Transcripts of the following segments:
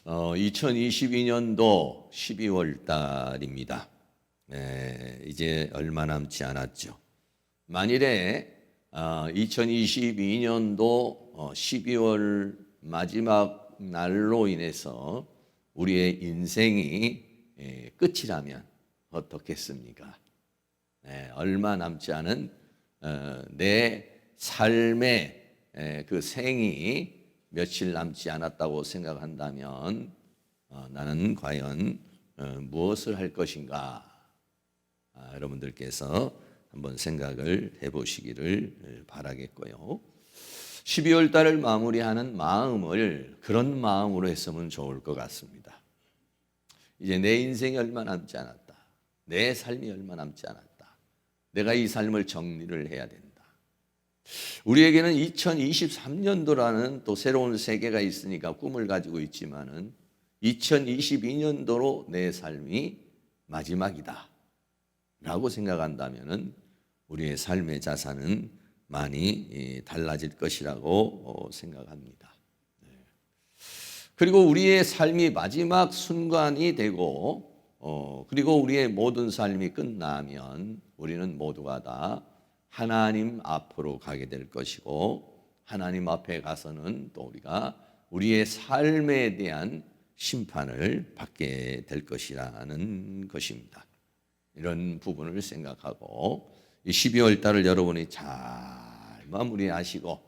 2022년도 12월 달입니다. 이제 얼마 남지 않았죠. 만일에 2022년도 12월 마지막 날로 인해서 우리의 인생이 끝이라면 어떻겠습니까? 얼마 남지 않은 내 삶의 그 생이 며칠 남지 않았다고 생각한다면 나는 과연 무엇을 할 것인가? 여러분들께서 한번 생각을 해보시기를 바라겠고요. 12월 달을 마무리하는 마음을 그런 마음으로 했으면 좋을 것 같습니다. 이제 내 인생이 얼마 남지 않았다. 내 삶이 얼마 남지 않았다. 내가 이 삶을 정리를 해야 된다. 우리에게는 2023년도라는 또 새로운 세계가 있으니까 꿈을 가지고 있지만은 2022년도로 내 삶이 마지막이다 라고 생각한다면은 우리의 삶의 자산은 많이 달라질 것이라고 생각합니다. 그리고 우리의 삶이 마지막 순간이 되고 그리고 우리의 모든 삶이 끝나면 우리는 모두가 다 하나님 앞으로 가게 될 것이고 하나님 앞에 가서는 또 우리가 우리의 삶에 대한 심판을 받게 될 것이라는 것입니다. 이런 부분을 생각하고 이 12월 달을 여러분이 잘 마무리하시고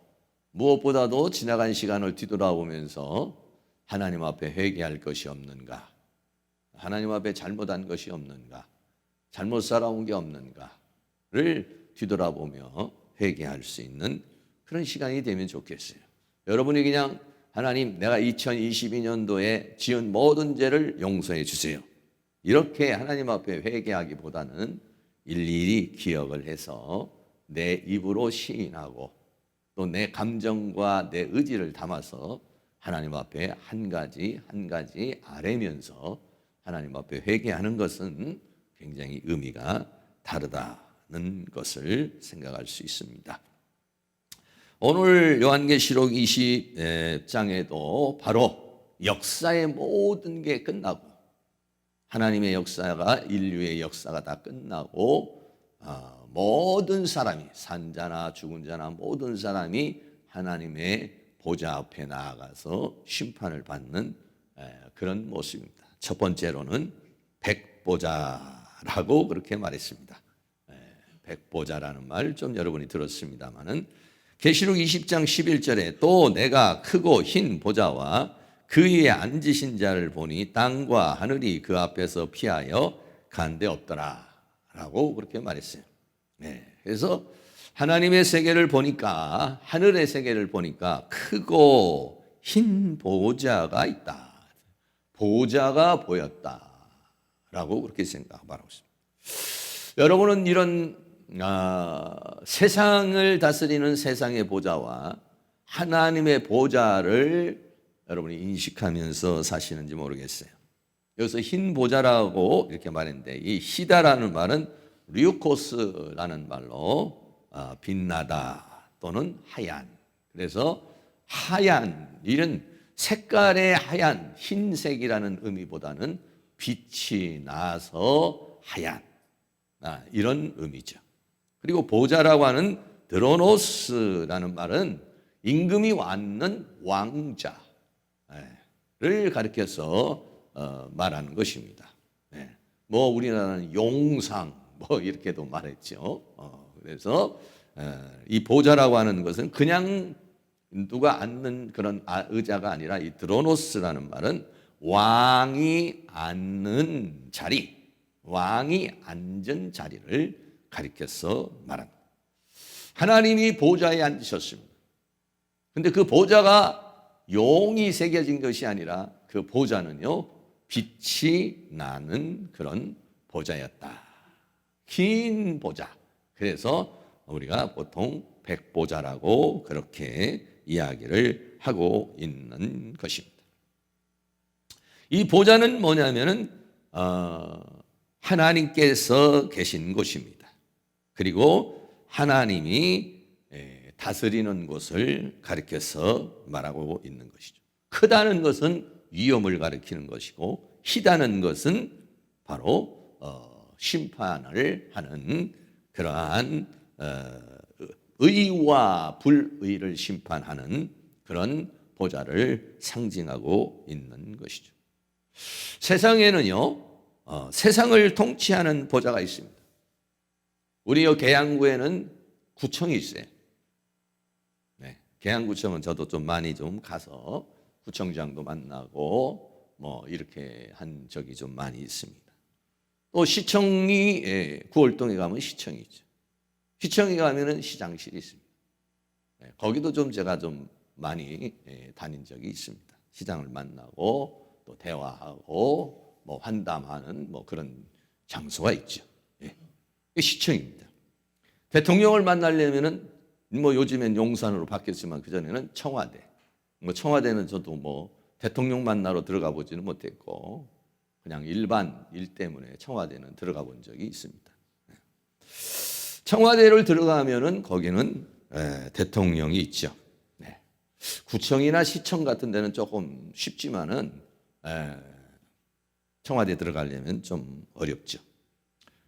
무엇보다도 지나간 시간을 뒤돌아보면서 하나님 앞에 회개할 것이 없는가, 하나님 앞에 잘못한 것이 없는가, 잘못 살아온 게 없는가를 뒤돌아보며 회개할 수 있는 그런 시간이 되면 좋겠어요. 여러분이 그냥 하나님 내가 2022년도에 지은 모든 죄를 용서해 주세요. 이렇게 하나님 앞에 회개하기보다는 일일이 기억을 해서 내 입으로 시인하고 또 내 감정과 내 의지를 담아서 하나님 앞에 한 가지 한 가지 아뢰면서 하나님 앞에 회개하는 것은 굉장히 의미가 다르다는 것을 생각할 수 있습니다. 오늘 요한계시록 20장에도 바로 역사의 모든 게 끝나고 하나님의 역사가 인류의 역사가 다 끝나고 모든 사람이 산자나 죽은 자나 모든 사람이 하나님의 보좌 앞에 나아가서 심판을 받는 그런 모습입니다. 첫 번째로는 백보자라고 그렇게 말했습니다. 백보자라는 말 좀 여러분이 들었습니다마는 계시록 20장 11절에 또 내가 크고 흰 보좌와 그 위에 앉으신 자를 보니 땅과 하늘이 그 앞에서 피하여 간데 없더라 라고 그렇게 말했어요. 그래서 하나님의 세계를 보니까 하늘의 세계를 보니까 크고 흰 보좌가 있다. 보좌가 보였다 라고 그렇게 생각하고 있습니다. 여러분은 이런 세상을 다스리는 세상의 보좌와 하나님의 보좌를 여러분이 인식하면서 사시는지 모르겠어요. 여기서 흰 보좌라고 이렇게 말했는데 이 희다라는 말은 류코스라는 말로 빛나다 또는 하얀. 그래서 하얀 이런 색깔의 하얀 흰색이라는 의미보다는 빛이 나서 하얀 이런 의미죠. 그리고 보좌라고 하는 드로노스라는 말은 임금이 왔는 왕자를 가리켜서 말하는 것입니다. 뭐 우리나라는 용상 뭐 이렇게도 말했죠. 그래서 이 보좌라고 하는 것은 그냥 누가 앉는 그런 의자가 아니라 이 드로노스라는 말은 왕이 앉는 자리, 왕이 앉은 자리를 가리켜서 말합니다. 하나님이 보좌에 앉으셨습니다. 근데 그 보좌가 용이 새겨진 것이 아니라 그 보좌는요, 빛이 나는 그런 보좌였다. 긴 보좌. 그래서 우리가 보통 백보좌라고 그렇게 이야기를 하고 있는 것입니다. 이 보좌는 뭐냐면은 하나님께서 계신 곳입니다. 그리고 하나님이 다스리는 곳을 가리켜서 말하고 있는 것이죠. 크다는 것은 위험을 가리키는 것이고, 희다는 것은 바로 심판을 하는 그러한 의와 불의를 심판하는 그런 보좌를 상징하고 있는 것이죠. 세상에는요, 세상을 통치하는 보좌가 있습니다. 우리 계양구에는 구청이 있어요. 네, 계양구청은 저도 좀 많이 좀 가서 구청장도 만나고 뭐 이렇게 한 적이 좀 많이 있습니다. 또 시청이, 구월동에 가면 시청이 있죠. 시청에 가면은 시장실이 있습니다. 네, 거기도 좀 제가 좀 많이 다닌 적이 있습니다. 시장을 만나고 또 대화하고 뭐 환담하는 뭐 그런 장소가 있죠. 예. 시청입니다. 대통령을 만나려면은 뭐 요즘엔 용산으로 바뀌었지만 그전에는 청와대. 뭐 청와대는 저도 뭐 대통령 만나러 들어가 보지는 못했고 그냥 일반 일 때문에 청와대는 들어가 본 적이 있습니다. 청와대를 들어가면은 거기는 대통령이 있죠. 네. 구청이나 시청 같은 데는 조금 쉽지만은 청와대 들어가려면 좀 어렵죠.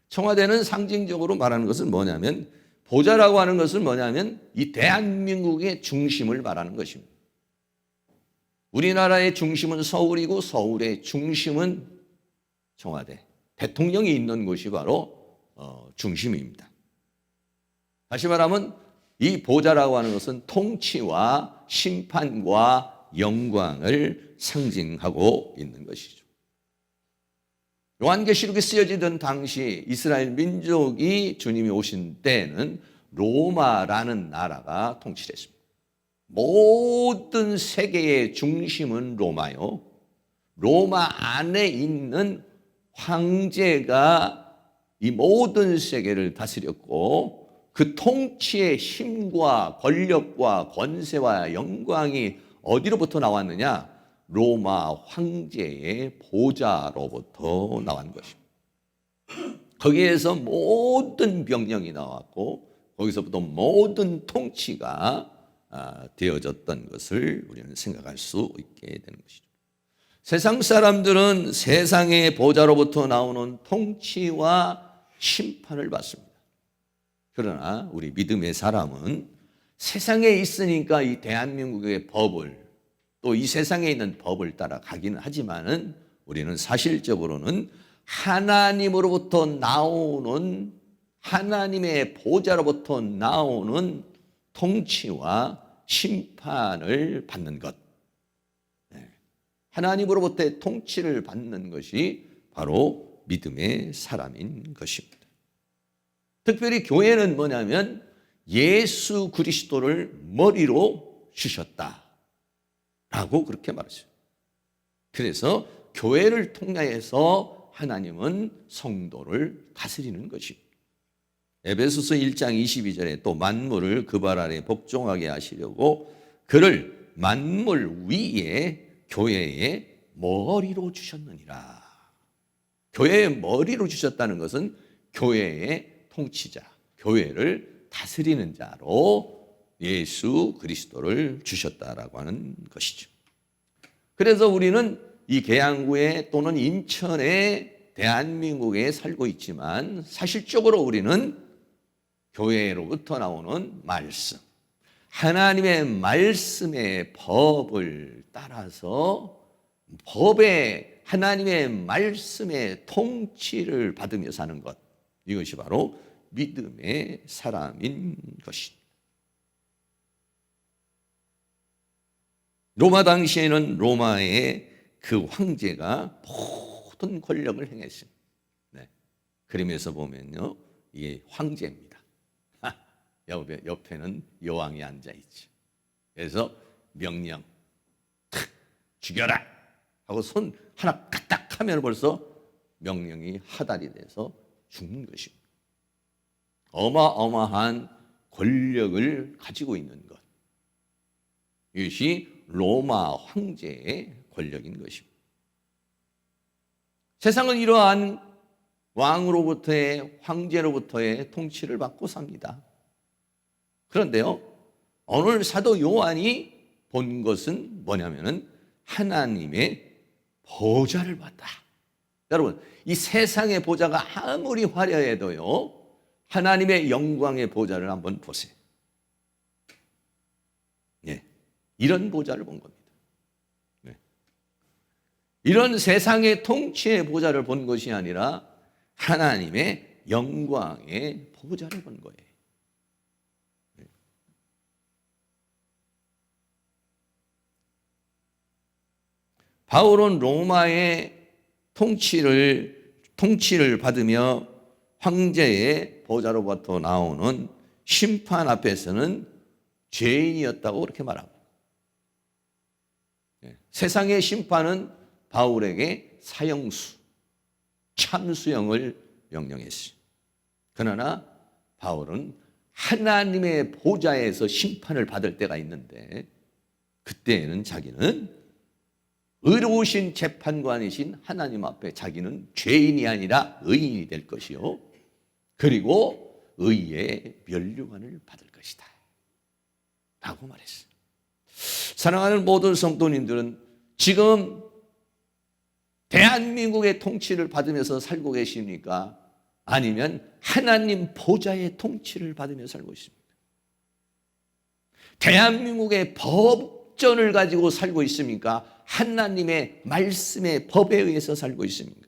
청와대는 상징적으로 말하는 것은 뭐냐면, 보좌라고 하는 것은 뭐냐면 이 대한민국의 중심을 말하는 것입니다. 우리나라의 중심은 서울이고 서울의 중심은 청와대, 대통령이 있는 곳이 바로 중심입니다. 다시 말하면 이 보좌라고 하는 것은 통치와 심판과 영광을 상징하고 있는 것이죠. 요한계시록에 쓰여지던 당시 이스라엘 민족이 주님이 오신 때는 로마라는 나라가 통치를 했습니다. 모든 세계의 중심은 로마요. 로마 안에 있는 황제가 이 모든 세계를 다스렸고, 그 통치의 힘과 권력과 권세와 영광이 어디로부터 나왔느냐? 로마 황제의 보좌로부터 나온 것입니다. 거기에서 모든 병력이 나왔고 거기서부터 모든 통치가 되어졌던 것을 우리는 생각할 수 있게 되는 것이죠. 세상 사람들은 세상의 보좌로부터 나오는 통치와 심판을 받습니다. 그러나 우리 믿음의 사람은 세상에 있으니까 이 대한민국의 법을, 또 이 세상에 있는 법을 따라 가기는 하지만은 우리는 사실적으로는 하나님으로부터 나오는, 하나님의 보좌로부터 나오는 통치와 심판을 받는 것, 하나님으로부터의 통치를 받는 것이 바로 믿음의 사람인 것입니다. 특별히 교회는 뭐냐면 예수 그리스도를 머리로 주셨다 라고 그렇게 말했어요. 그래서 교회를 통해서 하나님은 성도를 다스리는 것입니다. 에베소서 1장 22절에 또 만물을 그 발 아래 복종하게 하시려고 그를 만물 위에 교회의 머리로 주셨느니라. 교회의 머리로 주셨다는 것은 교회의 통치자, 교회를 다스리는 자로 예수 그리스도를 주셨다라고 하는 것이죠. 그래서 우리는 이 계양구에 또는 인천에 대한민국에 살고 있지만 사실적으로 우리는 교회로부터 나오는 말씀, 하나님의 말씀의 법을 따라서 법의 하나님의 말씀의 통치를 받으며 사는 것, 이것이 바로 믿음의 사람인 것입니다. 로마 당시에는 로마의 그 황제가 모든 권력을 행했습니다. 네. 그림에서 보면요, 이게 황제입니다. 옆에는 여왕이 앉아있죠. 그래서 명령, 죽여라 하고 손 하나 까딱 하면 벌써 명령이 하달이 돼서 죽는 것입니다. 어마어마한 권력을 가지고 있는 것, 이것이 로마 황제의 권력인 것입니다. 세상은 이러한 왕으로부터의, 황제로부터의 통치를 받고 삽니다. 그런데요, 오늘 사도 요한이 본 것은 뭐냐면은 하나님의 보좌를 봤다. 여러분, 이 세상의 보좌가 아무리 화려해도요, 하나님의 영광의 보좌를 한번 보세요. 네, 이런 보좌를 본 겁니다. 네. 이런 세상의 통치의 보좌를 본 것이 아니라 하나님의 영광의 보좌를 본 거예요. 네. 바울은 로마의 통치를 받으며 황제의 보좌로부터 나오는 심판 앞에서는 죄인이었다고 그렇게 말합니다. 세상의 심판은 바울에게 사형수, 참수형을 명령했어요. 그러나 바울은 하나님의 보좌에서 심판을 받을 때가 있는데, 그때에는 자기는 의로우신 재판관이신 하나님 앞에 자기는 죄인이 아니라 의인이 될 것이요, 그리고 의의 면류관을 받을 것이다 라고 말했어요. 사랑하는 모든 성도님들은 지금 대한민국의 통치를 받으면서 살고 계십니까? 아니면 하나님 보좌의 통치를 받으며 살고 있습니까? 대한민국의 법전을 가지고 살고 있습니까? 하나님의 말씀의 법에 의해서 살고 있습니까?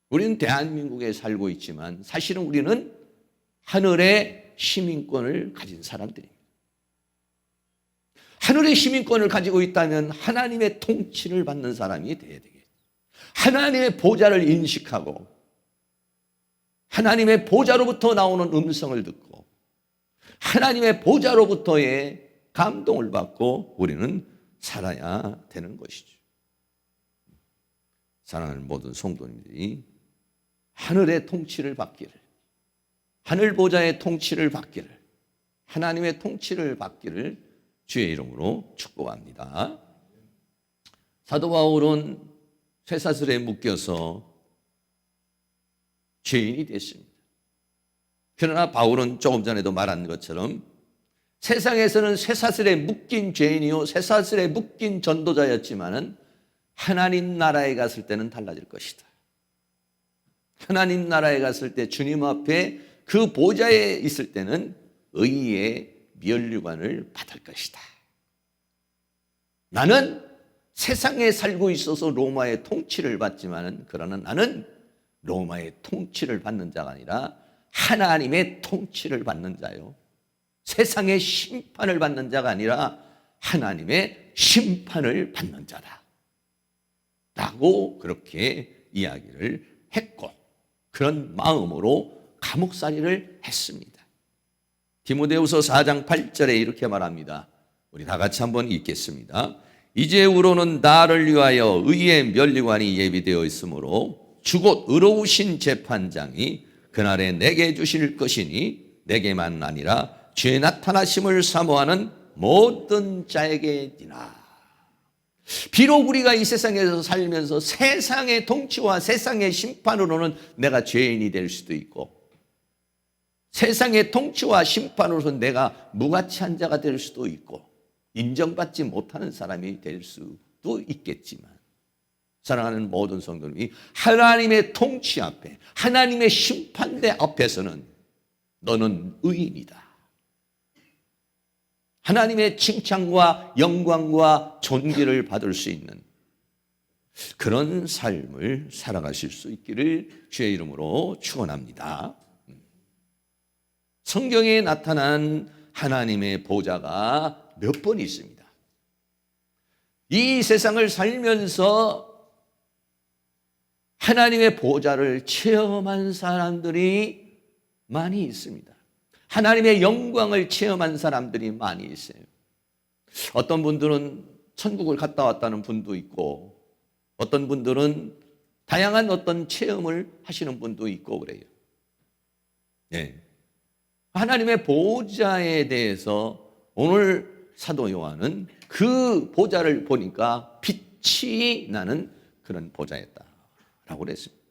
우리는 대한민국에 살고 있지만 사실은 우리는 하늘의 시민권을 가진 사람들입니다. 하늘의 시민권을 가지고 있다면 하나님의 통치를 받는 사람이 되어야 되겠죠. 하나님의 보좌를 인식하고 하나님의 보좌로부터 나오는 음성을 듣고 하나님의 보좌로부터의 감동을 받고 우리는 살아야 되는 것이죠. 사랑하는 모든 성도님들이 하늘의 통치를 받기를, 하늘 보좌의 통치를 받기를, 하나님의 통치를 받기를 주의 이름으로 축복합니다. 사도 바울은 쇠사슬에 묶여서 죄인이 됐습니다. 그러나 바울은 조금 전에도 말한 것처럼 세상에서는 쇠사슬에 묶인 죄인이요 쇠사슬에 묶인 전도자였지만은 하나님 나라에 갔을 때는 달라질 것이다. 하나님 나라에 갔을 때 주님 앞에 그 보좌에 있을 때는 의의 면류관을 받을 것이다. 나는 세상에 살고 있어서 로마의 통치를 받지만은 그러나 나는 로마의 통치를 받는 자가 아니라 하나님의 통치를 받는 자요, 세상의 심판을 받는 자가 아니라 하나님의 심판을 받는 자다 라고 그렇게 이야기를 했고, 그런 마음으로 감옥살이를 했습니다. 디모데후서 4장 8절에 이렇게 말합니다. 우리 다 같이 한번 읽겠습니다. 이제후로는 나를 위하여 의의 면류관이 예비되어 있으므로 주곧 의로우신 재판장이 그날에 내게 주실 것이니 내게만 아니라 죄 나타나심을 사모하는 모든 자에게니라. 비록 우리가 이 세상에서 살면서 세상의 통치와 세상의 심판으로는 내가 죄인이 될 수도 있고, 세상의 통치와 심판으로서 내가 무가치한 자가 될 수도 있고, 인정받지 못하는 사람이 될 수도 있겠지만, 사랑하는 모든 성도님이 하나님의 통치 앞에, 하나님의 심판대 앞에서는 너는 의인이다. 하나님의 칭찬과 영광과 존귀를 받을 수 있는 그런 삶을 살아가실 수 있기를 주의 이름으로 축원합니다. 성경에 나타난 하나님의 보좌가 몇 번 있습니다. 이 세상을 살면서 하나님의 보좌를 체험한 사람들이 많이 있습니다. 하나님의 영광을 체험한 사람들이 많이 있어요. 어떤 분들은 천국을 갔다 왔다는 분도 있고, 어떤 분들은 다양한 어떤 체험을 하시는 분도 있고 그래요. 네. 하나님의 보좌에 대해서 오늘 사도 요한은 그 보좌를 보니까 빛이 나는 그런 보좌였다라고 그랬습니다.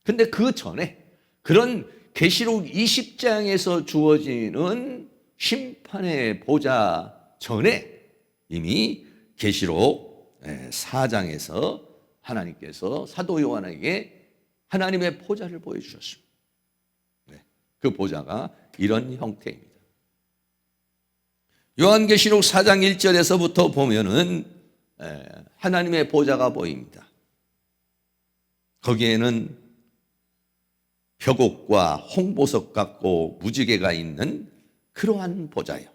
근데 그 전에 그런 계시록 20장에서 주어지는 심판의 보좌 전에 이미 계시록 4장에서 하나님께서 사도 요한에게 하나님의 보좌를 보여주셨습니다. 그 보좌가 이런 형태입니다. 요한계시록 4장 1절에서부터 보면은 하나님의 보좌가 보입니다. 거기에는 벽옥과 홍보석 같고 무지개가 있는 그러한 보좌요.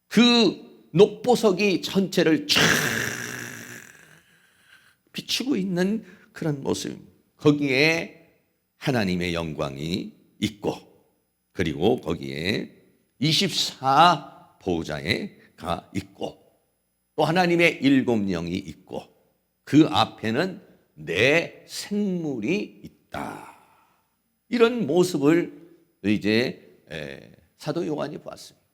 그 녹보석이 전체를 쫙 비추고 있는 그런 모습입니다. 거기에 하나님의 영광이 있고, 그리고 거기에 24 보호자가 있고, 또 하나님의 7영이 있고, 그 앞에는 4 생물이 있다. 이런 모습을 이제 사도 요한이 보았습니다.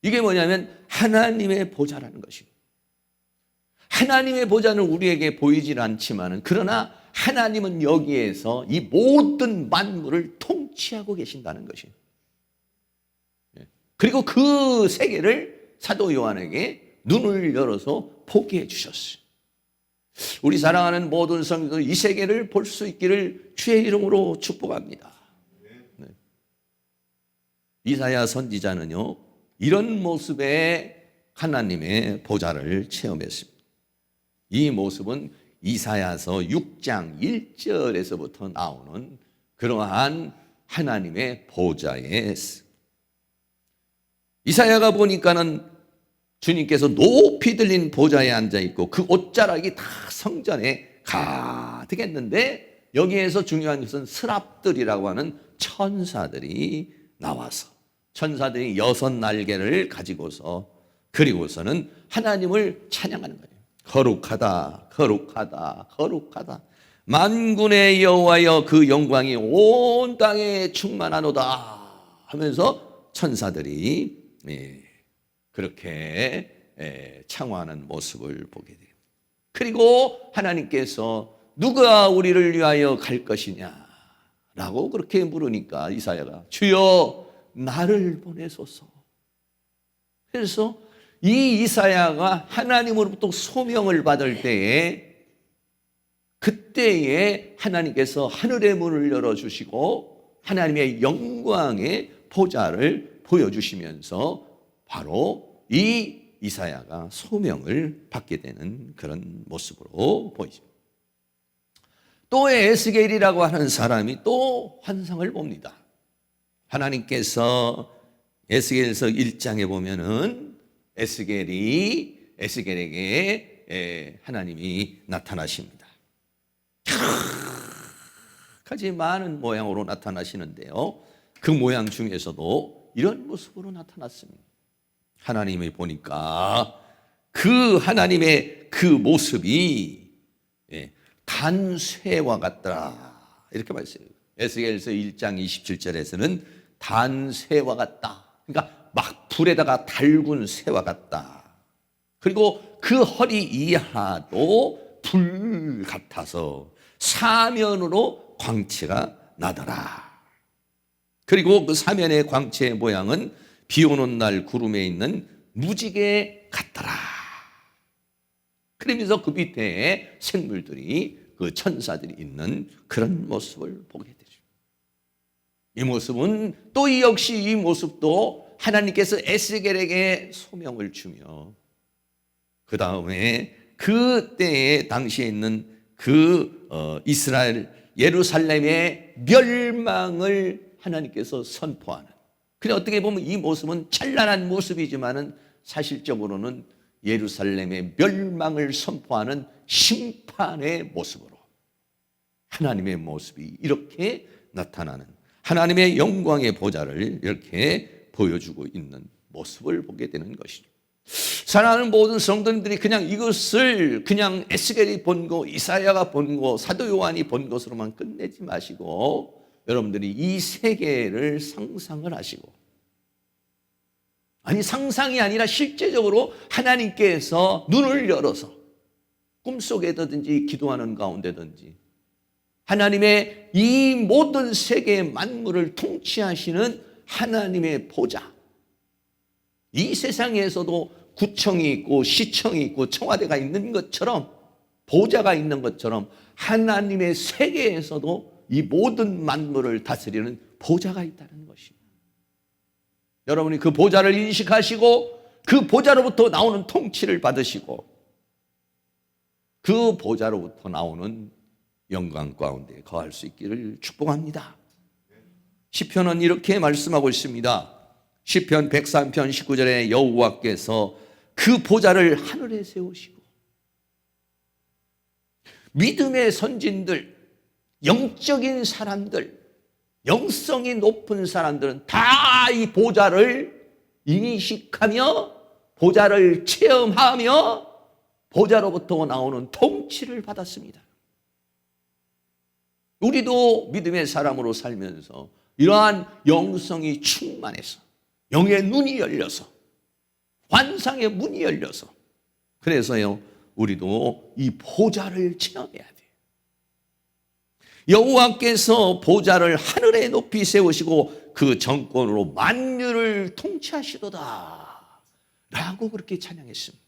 이게 뭐냐면 하나님의 보좌라는 것입니다. 하나님의 보좌는 우리에게 보이질 않지만, 그러나 하나님은 여기에서 이 모든 만물을 통치하고 계신다는 것이에요. 그리고 그 세계를 사도 요한에게 눈을 열어서 보게 해주셨어요. 우리 사랑하는 모든 성도들, 이 세계를 볼 수 있기를 주의 이름으로 축복합니다. 이사야 선지자는요, 이런 모습의 하나님의 보좌를 체험했습니다. 이 모습은 이사야서 6장 1절에서부터 나오는 그러한 하나님의 보좌에, 이사야가 보니까는 주님께서 높이 들린 보좌에 앉아있고 그 옷자락이 다 성전에 가득했는데, 여기에서 중요한 것은 스랍들이라고 하는 천사들이 나와서, 천사들이 6 날개를 가지고서, 그리고서는 하나님을 찬양하는 거예요. 거룩하다, 거룩하다, 거룩하다. 만군의 여호와여, 그 영광이 온 땅에 충만하노다 하면서 천사들이 그렇게 창화하는 모습을 보게 돼요. 그리고 하나님께서 누가 우리를 위하여 갈 것이냐 라고 그렇게 물으니까 이사야가 주여 나를 보내소서. 그래서 이 이사야가 하나님으로부터 소명을 받을 때에, 그때에 하나님께서 하늘의 문을 열어주시고 하나님의 영광의 보좌를 보여주시면서 바로 이 이사야가 소명을 받게 되는 그런 모습으로 보이죠. 또 에스겔이라고 하는 사람이 또 환상을 봅니다. 하나님께서 에스겔서 1장에 보면은 에스겔에게 하나님이 나타나십니다. 가지 많은 모양으로 나타나시는데요, 그 모양 중에서도 이런 모습으로 나타났습니다. 하나님이 보니까 그 하나님의 그 모습이 단쇠와 같더라, 이렇게 말했어요. 에스겔서 1장 27절에서는 단쇠와 같다, 그러니까 막 불에다가 달군 쇠와 같다. 그리고 그 허리 이하도 불 같아서 사면으로 광채가 나더라. 그리고 그 사면의 광채의 모양은 비 오는 날 구름에 있는 무지개 같더라. 그러면서 그 밑에 생물들이, 그 천사들이 있는 그런 모습을 보게 되죠. 이 모습은 또 이 역시 이 모습도 하나님께서 에스겔에게 소명을 주며, 그 다음에 그때에 당시에 있는 그 이스라엘 예루살렘의 멸망을 하나님께서 선포하는, 그래 어떻게 보면 이 모습은 찬란한 모습이지만은 사실적으로는 예루살렘의 멸망을 선포하는 심판의 모습으로 하나님의 모습이 이렇게 나타나는, 하나님의 영광의 보좌를 이렇게 보여주고 있는 모습을 보게 되는 것이죠. 사랑하는 모든 성도님들이 그냥 이것을 그냥 에스겔이 본 거, 이사야가 본 거, 사도 요한이 본 것으로만 끝내지 마시고, 여러분들이 이 세계를 상상을 하시고, 아니 상상이 아니라 실제적으로 하나님께서 눈을 열어서 꿈속에든지 기도하는 가운데든지 하나님의 이 모든 세계의 만물을 통치하시는 하나님의 보좌, 이 세상에서도 구청이 있고 시청이 있고 청와대가 있는 것처럼, 보좌가 있는 것처럼 하나님의 세계에서도 이 모든 만물을 다스리는 보좌가 있다는 것입니다. 여러분이 그 보좌를 인식하시고 그 보좌로부터 나오는 통치를 받으시고 그 보좌로부터 나오는 영광 가운데 거할 수 있기를 축복합니다. 시편은 이렇게 말씀하고 있습니다. 시편 103편 19절에 여호와께서 그 보좌를 하늘에 세우시고 믿음의 선진들, 영적인 사람들, 영성이 높은 사람들은 다 이 보좌를 인식하며 보좌를 체험하며 보좌로부터 나오는 통치를 받았습니다. 우리도 믿음의 사람으로 살면서 이러한 영성이 충만해서 영의 눈이 열려서 환상의 문이 열려서 그래서요 우리도 이 보좌를 체험해야 돼요. 여호와께서 보좌를 하늘에 높이 세우시고 그 정권으로 만유를 통치하시도다 라고 그렇게 찬양했습니다.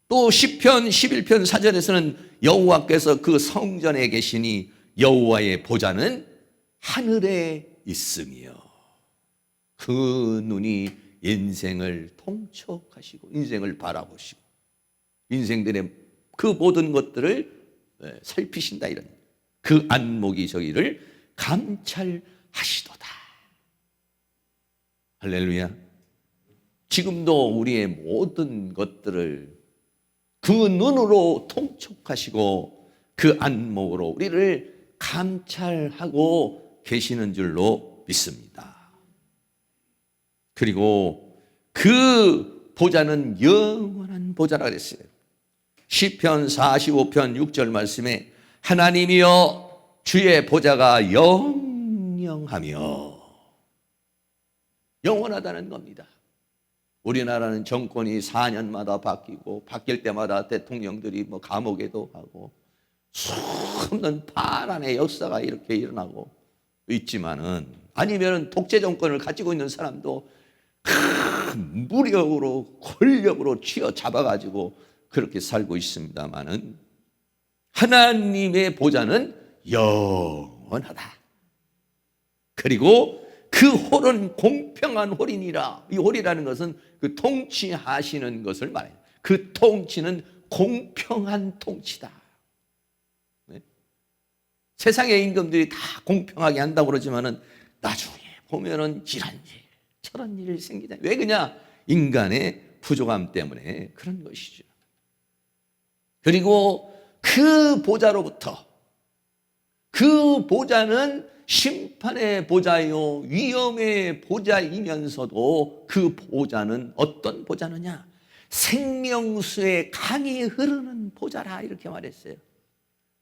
또 시편 11편 4절에서는 여호와께서 그 성전에 계시니 여호와의 보좌는 하늘에 있으며 그 눈이 인생을 통촉하시고 인생을 바라보시고 인생들의 그 모든 것들을 살피신다, 이런 그 안목이 저기를 감찰하시도다. 할렐루야. 지금도 우리의 모든 것들을 그 눈으로 통촉하시고 그 안목으로 우리를 감찰하고 계시는 줄로 믿습니다. 그리고 그 보좌는 영원한 보좌라 그랬어요. 시편 45편 6절 말씀에 하나님이여 주의 보좌가 영영하며, 영원하다는 겁니다. 우리나라는 정권이 4년마다 바뀌고 바뀔 때마다 대통령들이 감옥에도 가고 수없는 파란의 역사가 이렇게 일어나고 있지만은, 아니면 독재 정권을 가지고 있는 사람도 큰 무력으로 권력으로 쥐어 잡아가지고 그렇게 살고 있습니다만은 하나님의 보좌는 영원하다. 그리고 그 홀은 공평한 홀이니라. 이 홀이라는 것은 그 통치하시는 것을 말해요. 그 통치는 공평한 통치다. 네? 세상의 임금들이 다 공평하게 한다고 그러지만은 나중에 보면은 이런 일, 저런 일이 생기다. 왜 그냐? 인간의 부족함 때문에 그런 것이죠. 그리고 그 보좌로부터, 그 보좌는 심판의 보좌요 위엄의 보좌이면서도 그 보좌는 어떤 보좌느냐? 생명수의 강이 흐르는 보좌라, 이렇게 말했어요.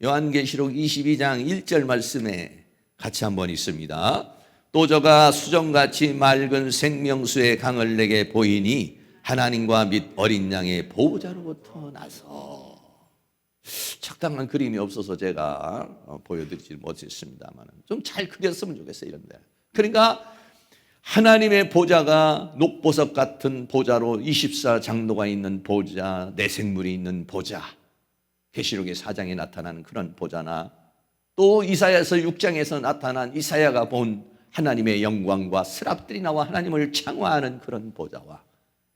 요한계시록 22장 1절 말씀에 같이 한번 있습니다. 또 저가 수정같이 맑은 생명수의 강을 내게 보이니 하나님과 및 어린 양의 보좌로부터 나서. 적당한 그림이 없어서 제가 보여드리지 못했습니다만 좀 잘 그렸으면 좋겠어요. 이런데 그러니까 하나님의 보좌가 녹보석 같은 보좌로 24장로가 있는 보좌, 내생물이 있는 보좌, 계시록의 4장에 나타나는 그런 보좌나 또 이사야서 6장에서 나타난 이사야가 본 하나님의 영광과 스랍들이 나와 하나님을 창화하는 그런 보좌와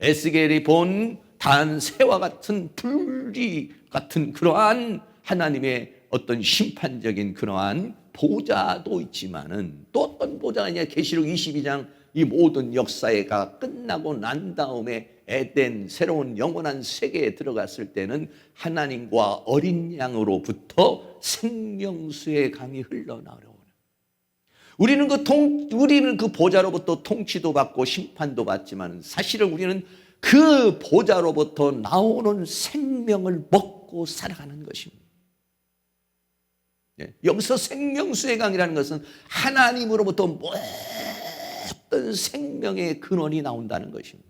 에스겔이 본 단새와 같은 불이 같은 그러한 하나님의 어떤 심판적인 그러한 보좌도 있지만은 또 어떤 보좌가 있냐? 계시록 22장 이 모든 역사가 끝나고 난 다음에 에덴 새로운 영원한 세계에 들어갔을 때는 하나님과 어린 양으로부터 생명수의 강이 흘러나오는. 우리는 그 보좌로부터 통치도 받고 심판도 받지만 사실은 우리는 그 보좌로부터 나오는 생명을 먹고 살아가는 것입니다. 여기서 생명수의 강이라는 것은 하나님으로부터 모든 생명의 근원이 나온다는 것입니다.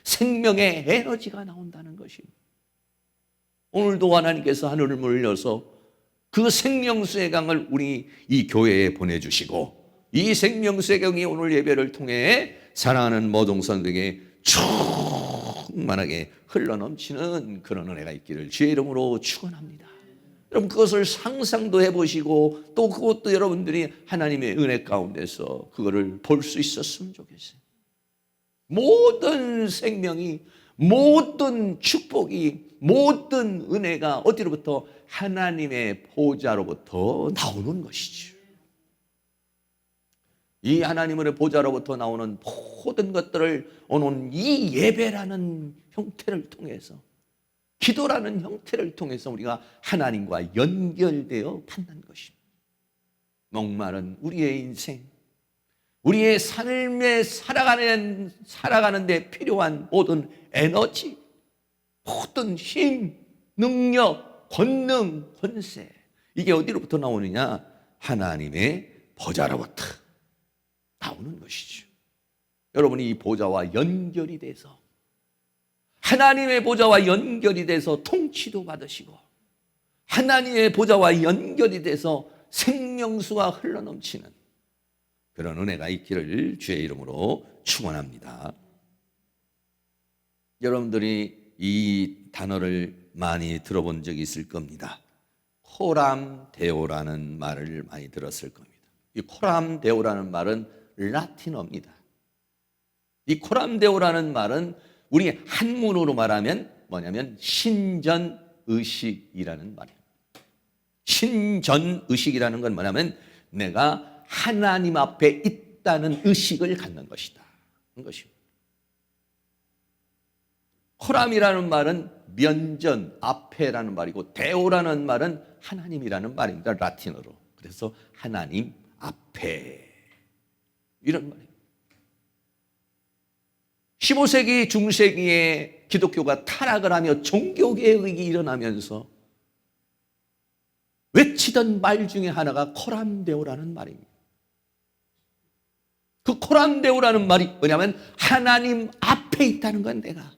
생명의 에너지가 나온다는 것입니다. 오늘도 하나님께서 하늘을 물려서 그 생명수의 강을 우리 이 교회에 보내주시고 이 생명수의 강이 오늘 예배를 통해 사랑하는 모든 성도에게 충만하게 흘러넘치는 그런 은혜가 있기를 주의 이름으로 축원합니다. 여러분 그것을 상상도 해보시고 또 그것도 여러분들이 하나님의 은혜 가운데서 그거를 볼 수 있었으면 좋겠어요. 모든 생명이, 모든 축복이, 모든 은혜가 어디로부터? 하나님의 보좌로부터 나오는 것이죠. 이 하나님의 보좌로부터 나오는 모든 것들을 오늘 이 예배라는 형태를 통해서, 기도라는 형태를 통해서 우리가 하나님과 연결되어 받는 것입니다. 목마른 우리의 인생, 우리의 삶에 살아가는 데 필요한 모든 에너지, 모든 힘, 능력, 권능, 권세, 이게 어디로부터 나오느냐? 하나님의 보좌로부터 나오는 것이죠. 여러분이 이 보좌와 연결이 돼서, 하나님의 보좌와 연결이 돼서 통치도 받으시고, 하나님의 보좌와 연결이 돼서 생명수가 흘러넘치는 그런 은혜가 있기를 주의 이름으로 축원합니다. 여러분들이 이 단어를 많이 들어본 적이 있을 겁니다. 코람데오라는 말을 많이 들었을 겁니다. 이 코람데오라는 말은 라틴어입니다. 이 코람데오라는 말은 우리 한문으로 말하면 뭐냐면 신전의식이라는 말이에요. 신전의식이라는 건 뭐냐면 내가 하나님 앞에 있다는 의식을 갖는 것이다. 것입니다. 코람이라는 말은 면전, 앞에라는 말이고, 데오라는 말은 하나님이라는 말입니다. 라틴어로. 그래서 하나님 앞에, 이런 말이에요. 15세기 중세기에 기독교가 타락을 하며 종교개혁이 일어나면서 외치던 말 중에 하나가 코람데오라는 말입니다. 그 코람데오라는 말이 뭐냐면 하나님 앞에 있다는 건, 내가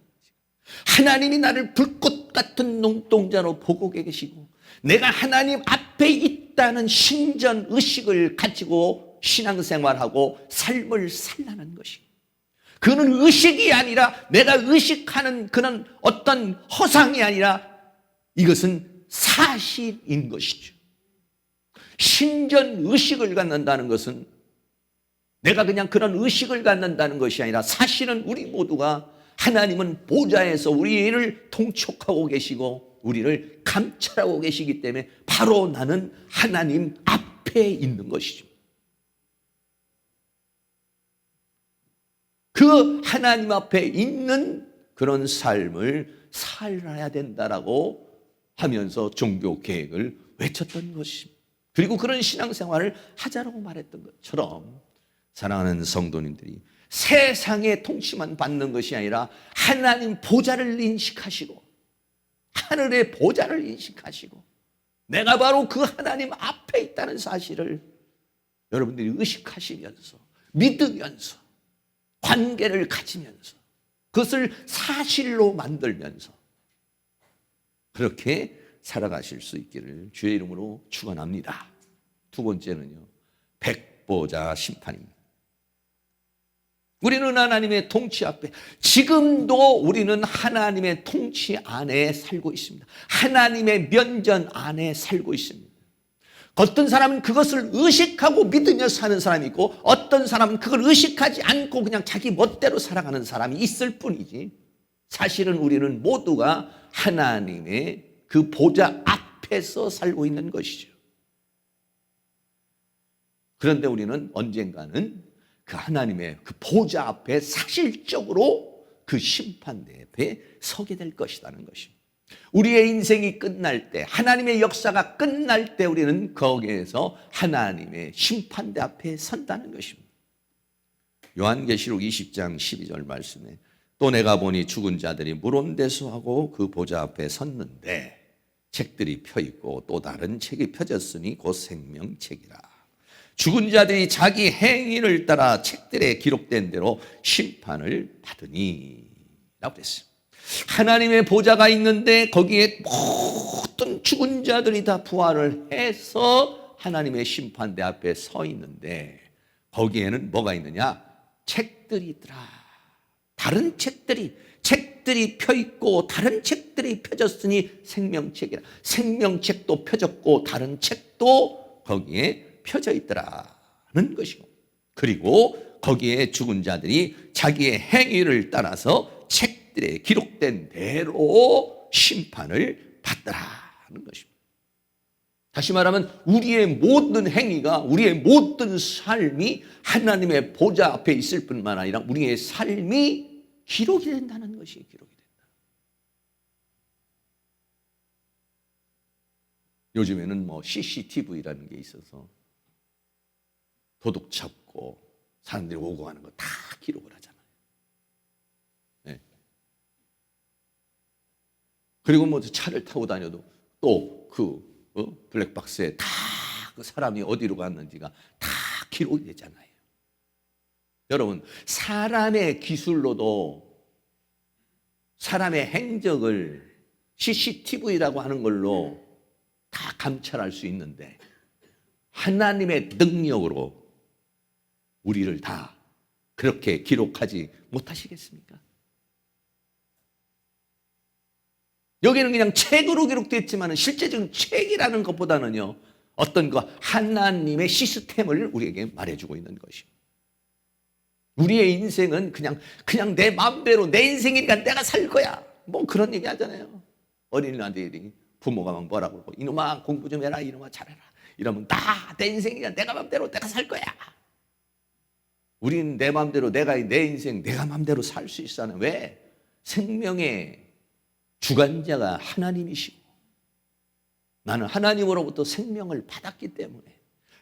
하나님이 나를 불꽃 같은 눈동자로 보고 계시고 내가 하나님 앞에 있다는 신전 의식을 가지고 신앙생활하고 삶을 살라는 것이고, 그는 의식이 아니라 내가 의식하는 그런 어떤 허상이 아니라 이것은 사실인 것이죠. 신전 의식을 갖는다는 것은 내가 그냥 그런 의식을 갖는다는 것이 아니라, 사실은 우리 모두가 하나님은 보좌에서 우리를 통촉하고 계시고 우리를 감찰하고 계시기 때문에 바로 나는 하나님 앞에 있는 것이죠. 그 하나님 앞에 있는 그런 삶을 살아야 된다라고 하면서 종교 계획을 외쳤던 것입니다. 그리고 그런 신앙생활을 하자라고 말했던 것처럼, 사랑하는 성도님들이 세상의 통치만 받는 것이 아니라 하나님 보좌를 인식하시고, 하늘의 보좌를 인식하시고, 내가 바로 그 하나님 앞에 있다는 사실을 여러분들이 의식하시면서, 믿으면서, 관계를 가지면서, 그것을 사실로 만들면서 그렇게 살아가실 수 있기를 주의 이름으로 축원합니다. 두 번째는요, 백보자 심판입니다. 우리는 하나님의 통치 앞에, 지금도 우리는 하나님의 통치 안에 살고 있습니다. 하나님의 면전 안에 살고 있습니다. 어떤 사람은 그것을 의식하고 믿으며 사는 사람이 있고, 어떤 사람은 그걸 의식하지 않고 그냥 자기 멋대로 살아가는 사람이 있을 뿐이지, 사실은 우리는 모두가 하나님의 그 보좌 앞에서 살고 있는 것이죠. 그런데 우리는 언젠가는 그 하나님의 그 보좌 앞에 사실적으로 그 심판대 앞에 서게 될 것이라는 것입니다. 우리의 인생이 끝날 때, 하나님의 역사가 끝날 때 우리는 거기에서 하나님의 심판대 앞에 선다는 것입니다. 요한계시록 20장 12절 말씀에, 또 내가 보니 죽은 자들이 물온대수하고 그 보좌 앞에 섰는데 책들이 펴있고 또 다른 책이 펴졌으니 곧 생명책이라. 죽은 자들이 자기 행위를 따라 책들에 기록된 대로 심판을 받으니 라고 그랬어요. 하나님의 보좌가 있는데 거기에 모든 죽은 자들이 다 부활을 해서 하나님의 심판대 앞에 서 있는데, 거기에는 뭐가 있느냐? 책들이 있더라. 다른 책들이 펴 있고 다른 책들이 펴졌으니 생명책이라. 생명책도 펴졌고 다른 책도 거기에 펴져 있더라는 것이고, 그리고 거기에 죽은 자들이 자기의 행위를 따라서 책들에 기록된 대로 심판을 받더라는 것입니다. 다시 말하면 우리의 모든 행위가, 우리의 모든 삶이 하나님의 보좌 앞에 있을 뿐만 아니라 우리의 삶이 기록이 된다는 것이 기록이 된다. 요즘에는 뭐 CCTV라는 게 있어서 도둑 잡고 사람들이 오고 가는 거 다 기록을 하잖아요. 네. 그리고 뭐 차를 타고 다녀도 또 블랙박스에 다 그 사람이 어디로 갔는지가 다 기록이 되잖아요. 여러분, 사람의 기술로도 사람의 행적을 CCTV라고 하는 걸로 다 감찰할 수 있는데 하나님의 능력으로 우리를 다 그렇게 기록하지 못하시겠습니까? 여기는 그냥 책으로 기록되어 있지만 실제적인 책이라는 것보다는요, 어떤 그 하나님의 시스템을 우리에게 말해주고 있는 것입니다. 우리의 인생은 그냥 내 마음대로 내 인생이니까 내가 살 거야. 뭐 그런 얘기 하잖아요. 어린이들이 부모가 막 뭐라고 그러고, 이놈아 공부 좀 해라, 이놈아 잘해라. 이러면 다 내 인생이니까 내가 마음대로 내가 살 거야. 우리는 내 마음대로 내 인생 내가 마음대로 살 수 있어 하는. 왜? 생명의 주관자가 하나님이시고 나는 하나님으로부터 생명을 받았기 때문에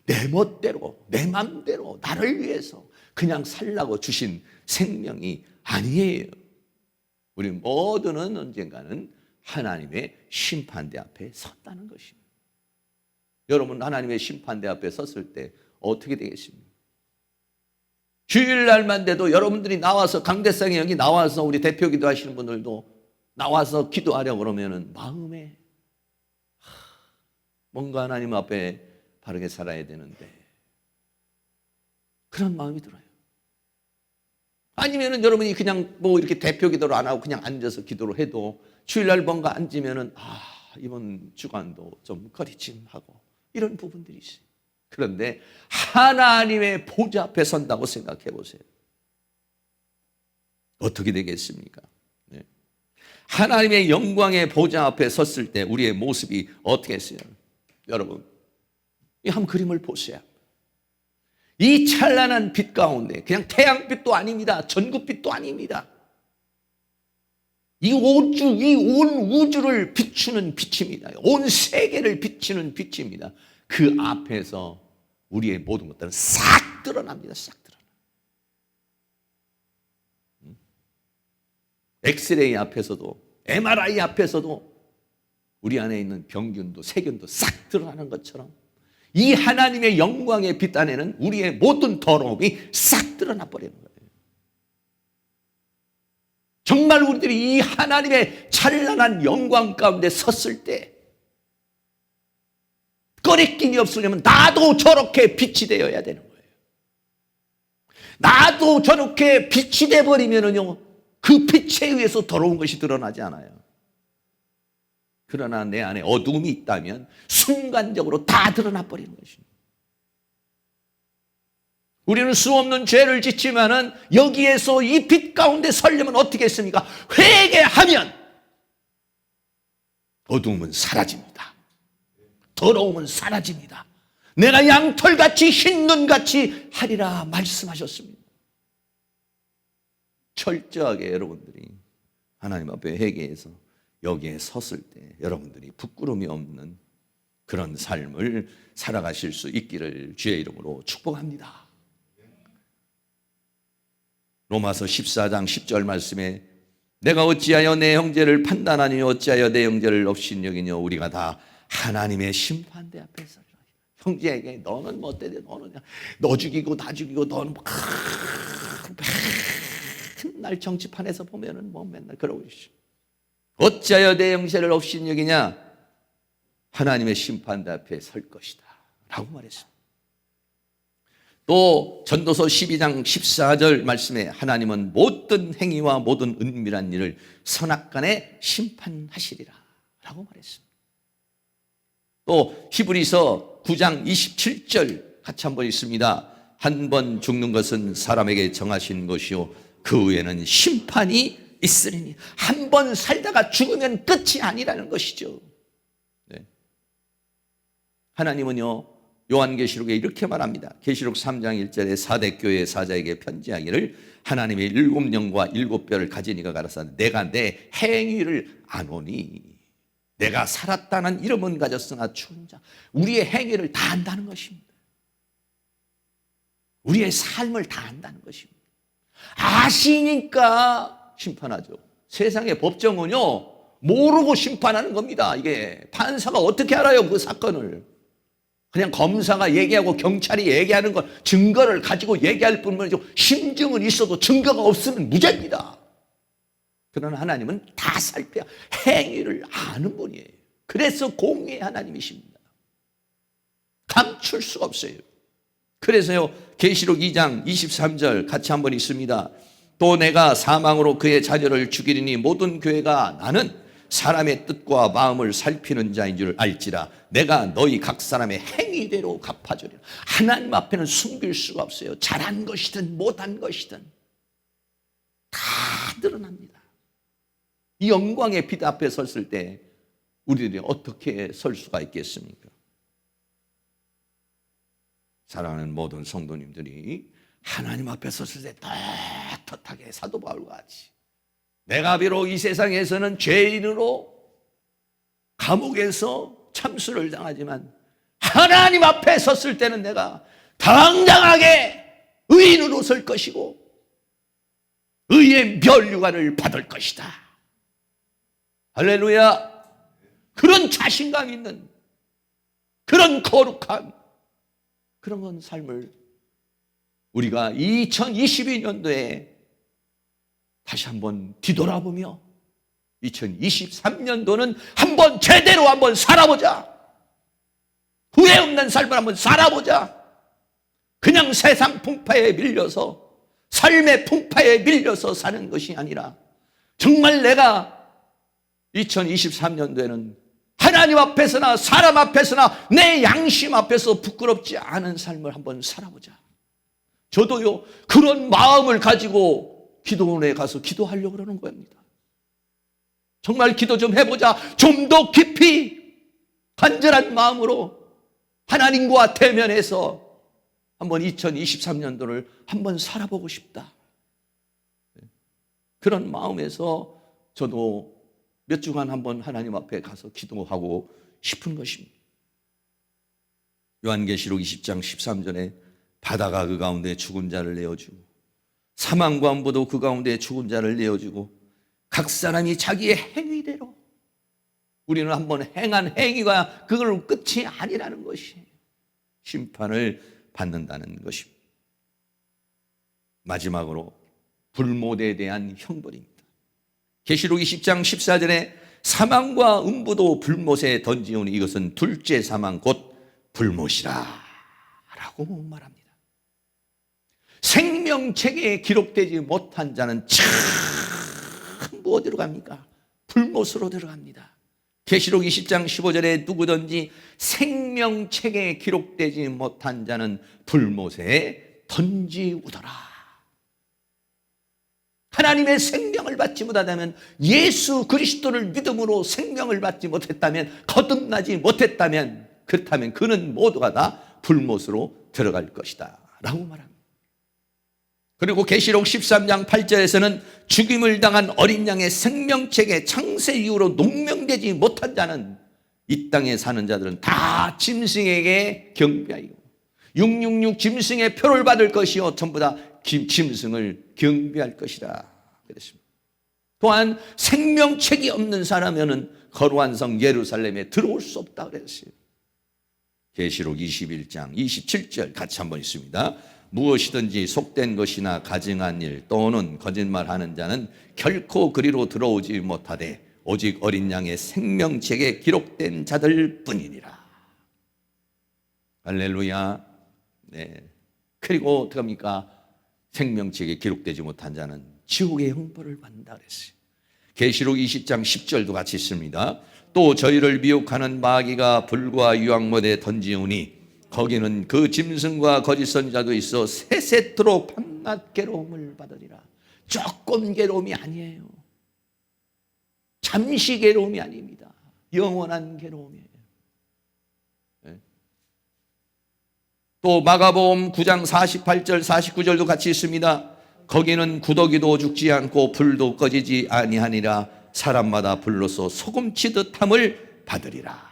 내 멋대로 내 마음대로 나를 위해서 그냥 살라고 주신 생명이 아니에요. 우리 모두는 언젠가는 하나님의 심판대 앞에 섰다는 것입니다. 여러분, 하나님의 심판대 앞에 섰을 때 어떻게 되겠습니까? 주일날만 돼도 여러분들이 나와서, 강대상에 여기 나와서 우리 대표 기도하시는 분들도 나와서 기도하려고 그러면은 마음에 뭔가 하나님 앞에 바르게 살아야 되는데 그런 마음이 들어요. 아니면은 여러분이 그냥 뭐 이렇게 대표 기도를 안 하고 그냥 앉아서 기도를 해도 주일날 뭔가 앉으면은 이번 주간도 좀 거리침하고 이런 부분들이 있어요. 그런데 하나님의 보좌 앞에 선다고 생각해 보세요. 어떻게 되겠습니까? 네. 하나님의 영광의 보좌 앞에 섰을 때 우리의 모습이 어떻게 했어요? 여러분, 이 한 그림을 보세요. 이 찬란한 빛 가운데, 그냥 태양빛도 아닙니다. 전구빛도 아닙니다. 이 온 우주를 비추는 빛입니다. 온 세계를 비추는 빛입니다. 그 앞에서 우리의 모든 것들은 싹 드러납니다. 싹 드러나. 엑스레이 앞에서도, MRI 앞에서도 우리 안에 있는 병균도 세균도 싹 드러나는 것처럼 이 하나님의 영광의 빛 안에는 우리의 모든 더러움이 싹 드러나 버리는 거예요. 정말 우리들이 이 하나님의 찬란한 영광 가운데 섰을 때 꺼리낌이 없으려면 나도 저렇게 빛이 되어야 되는 거예요. 나도 저렇게 빛이 되어버리면은요, 그 빛에 의해서 더러운 것이 드러나지 않아요. 그러나 내 안에 어두움이 있다면 순간적으로 다 드러나 버리는 것입니다. 우리는 수없는 죄를 짓지만은 여기에서 이 빛 가운데 서려면 어떻게 했습니까? 회개하면 어두움은 사라집니다. 더러움은 사라집니다. 내가 양털같이 흰 눈같이 하리라 말씀하셨습니다. 철저하게 여러분들이 하나님 앞에 회개해서 여기에 섰을 때 여러분들이 부끄러움이 없는 그런 삶을 살아가실 수 있기를 주의 이름으로 축복합니다. 로마서 14장 10절 말씀에 내가 어찌하여 내 형제를 판단하니 어찌하여 내 형제를 없인 여기뇨. 우리가 다 하나님의 심판대 앞에 서리라. 형제에게 너는 뭐 어때? 너는 너 죽이고 나 죽이고 너는 뭐 맨날 정치판에서 보면은 뭐 맨날 그러고 있어. 어찌하여 내 형제를 없인 여기냐? 하나님의 심판대 앞에 설 것이다 라고 말했습니다. 또 전도서 12장 14절 말씀에 하나님은 모든 행위와 모든 은밀한 일을 선악간에 심판하시리라 라고 말했습니다. 또 히브리서 9장 27절 같이 한번 읽습니다. 한 번 죽는 것은 사람에게 정하신 것이요 그 후에는 심판이 있으리니. 한 번 살다가 죽으면 끝이 아니라는 것이죠. 네. 하나님은요 요한계시록에 이렇게 말합니다. 계시록 3장 1절에 사대 교회 사자에게 편지하기를 하나님의 7영과 7뼈를 가진 이가 가라사대 내가 내 행위를 아노니. 내가 살았다는 이름은 가졌으나 죽은 자. 우리의 행위를 다 안다는 것입니다. 우리의 삶을 다 안다는 것입니다. 아시니까 심판하죠. 세상의 법정은요 모르고 심판하는 겁니다. 이게 판사가 어떻게 알아요 그 사건을. 그냥 검사가 얘기하고 경찰이 얘기하는 건 증거를 가지고 얘기할 뿐만이죠. 심증은 있어도 증거가 없으면 무죄입니다. 그러나 하나님은 다 살펴야 행위를 아는 분이에요. 그래서 공의의 하나님이십니다. 감출 수가 없어요. 그래서요 계시록 2장 23절 같이 한번 읽습니다. 또 내가 사망으로 그의 자녀를 죽이리니 모든 교회가 나는 사람의 뜻과 마음을 살피는 자인 줄 알지라. 내가 너희 각 사람의 행위대로 갚아주리라. 하나님 앞에는 숨길 수가 없어요. 잘한 것이든 못한 것이든 다 드러납니다. 이 영광의 빛 앞에 섰을 때 우리들이 어떻게 설 수가 있겠습니까? 사랑하는 모든 성도님들이 하나님 앞에 섰을 때 떳떳하게 사도 바울과 같이 내가 비록 이 세상에서는 죄인으로 감옥에서 참수를 당하지만 하나님 앞에 섰을 때는 내가 당당하게 의인으로 설 것이고 의의 면류관을 받을 것이다. 할렐루야. 그런 자신감 있는 그런 거룩한 그런 삶을 우리가 2022년도에 다시 한번 뒤돌아보며 2023년도는 한번 제대로 한번 살아보자. 후회 없는 삶을 한번 살아보자. 그냥 세상 풍파에 밀려서 삶의 풍파에 밀려서 사는 것이 아니라 정말 내가 2023년도에는 하나님 앞에서나 사람 앞에서나 내 양심 앞에서 부끄럽지 않은 삶을 한번 살아보자. 저도요 그런 마음을 가지고 기도원에 가서 기도하려고 그러는 겁니다. 정말 기도 좀 해보자. 좀 더 깊이 간절한 마음으로 하나님과 대면해서 한번 2023년도를 한번 살아보고 싶다. 그런 마음에서 저도 몇 주간 한번 하나님 앞에 가서 기도하고 싶은 것입니다. 요한계시록 20장 13절에 바다가 그 가운데 죽은 자를 내어주고 사망과 음부도 그 가운데 죽은 자를 내어주고 각 사람이 자기의 행위대로. 우리는 한번 행한 행위가 그걸 끝이 아니라는 것이 심판을 받는다는 것입니다. 마지막으로 불못에 대한 형벌입니다. 계시록 20장 14절에 사망과 음부도 불못에 던지오니 이것은 둘째 사망 곧 불못이라 라고 말합니다. 생명책에 기록되지 못한 자는 전부 어디로 갑니까? 불못으로 들어갑니다. 계시록 20장 15절에 누구든지 생명책에 기록되지 못한 자는 불못에 던지우더라. 하나님의 생명을 받지 못하다면, 예수 그리스도를 믿음으로 생명을 받지 못했다면, 거듭나지 못했다면, 그렇다면 그는 모두가 다 불못으로 들어갈 것이다 라고 말합니다. 그리고 계시록 13장 8절에서는 죽임을 당한 어린 양의 생명책에 창세 이후로 농명되지 못한 자는, 이 땅에 사는 자들은 다 짐승에게 경배하여 666 짐승의 표를 받을 것이요 전부 다 짐승을 경배할 것이라 그랬습니다. 또한 생명책이 없는 사람은 거룩한 성 예루살렘에 들어올 수 없다 그랬어요. 계시록 21장 27절 같이 한번 읽습니다. 무엇이든지 속된 것이나 가증한 일 또는 거짓말하는 자는 결코 그리로 들어오지 못하되 오직 어린 양의 생명책에 기록된 자들 뿐이니라. 할렐루야. 네. 그리고 어떡합니까? 생명책에 기록되지 못한 자는 지옥의 형벌을 받는다 그랬어요. 계시록 20장 10절도 같이 있습니다. 또 저희를 미혹하는 마귀가 불과 유황못에 던지우니 거기는 그 짐승과 거짓 선지자도 있어 세세토록 밤낮 괴로움을 받으리라. 조금 괴로움이 아니에요. 잠시 괴로움이 아닙니다. 영원한 괴로움이에요. 네. 또 마가복음 9장 48절 49절도 같이 있습니다. 거기는 구더기도 죽지 않고 불도 꺼지지 아니하니라. 사람마다 불로서 소금치듯 함을 받으리라.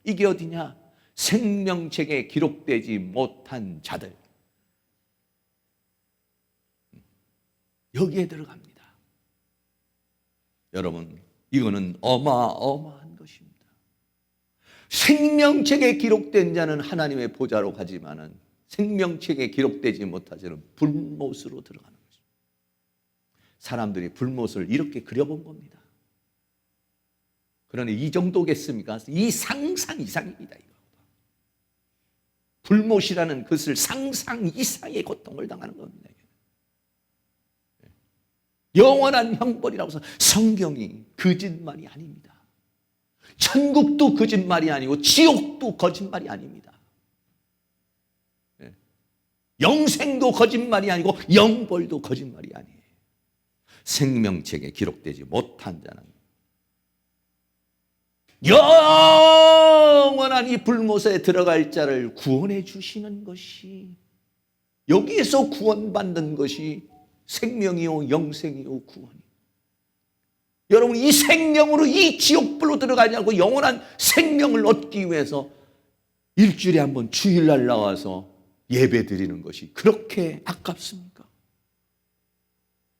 이게 어디냐? 생명책에 기록되지 못한 자들, 여기에 들어갑니다. 여러분, 이거는 어마어마한 것입니다. 생명책에 기록된 자는 하나님의 보좌로 가지만은 생명책에 기록되지 못한 자는 불못으로 들어가는 것입니다. 사람들이 불못을 이렇게 그려본 겁니다. 그러니 이 정도겠습니까? 이 상상 이상입니다. 이거. 불못이라는 것을 상상 이상의 고통을 당하는 겁니다. 영원한 형벌이라고 해서 성경이 거짓말이 아닙니다. 천국도 거짓말이 아니고 지옥도 거짓말이 아닙니다. 영생도 거짓말이 아니고 영벌도 거짓말이 아니에요. 생명책에 기록되지 못한 자는 영원한 이 불못에 들어갈 자를 구원해 주시는 것이, 여기에서 구원받는 것이 생명이요 영생이요 구원이요. 여러분, 이 생명으로 이 지옥불로 들어가지 않고 영원한 생명을 얻기 위해서 일주일에 한 번 주일날 나와서 예배 드리는 것이 그렇게 아깝습니까?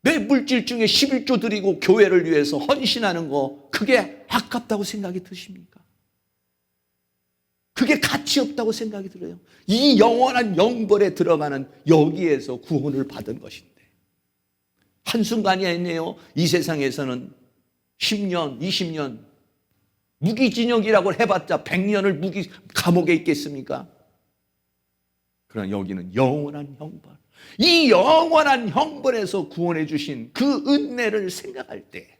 내 물질 중에 11조 드리고 교회를 위해서 헌신하는 거, 그게 아깝다고 생각이 드십니까? 그게 가치 없다고 생각이 들어요. 이 영원한 영벌에 들어가는 여기에서 구원을 받은 것인데 한순간이 아니에요. 이 세상에서는 10년, 20년 무기징역이라고 해봤자 100년을 감옥에 있겠습니까? 그러나 여기는 영원한 형벌, 이 영원한 형벌에서 구원해 주신 그 은혜를 생각할 때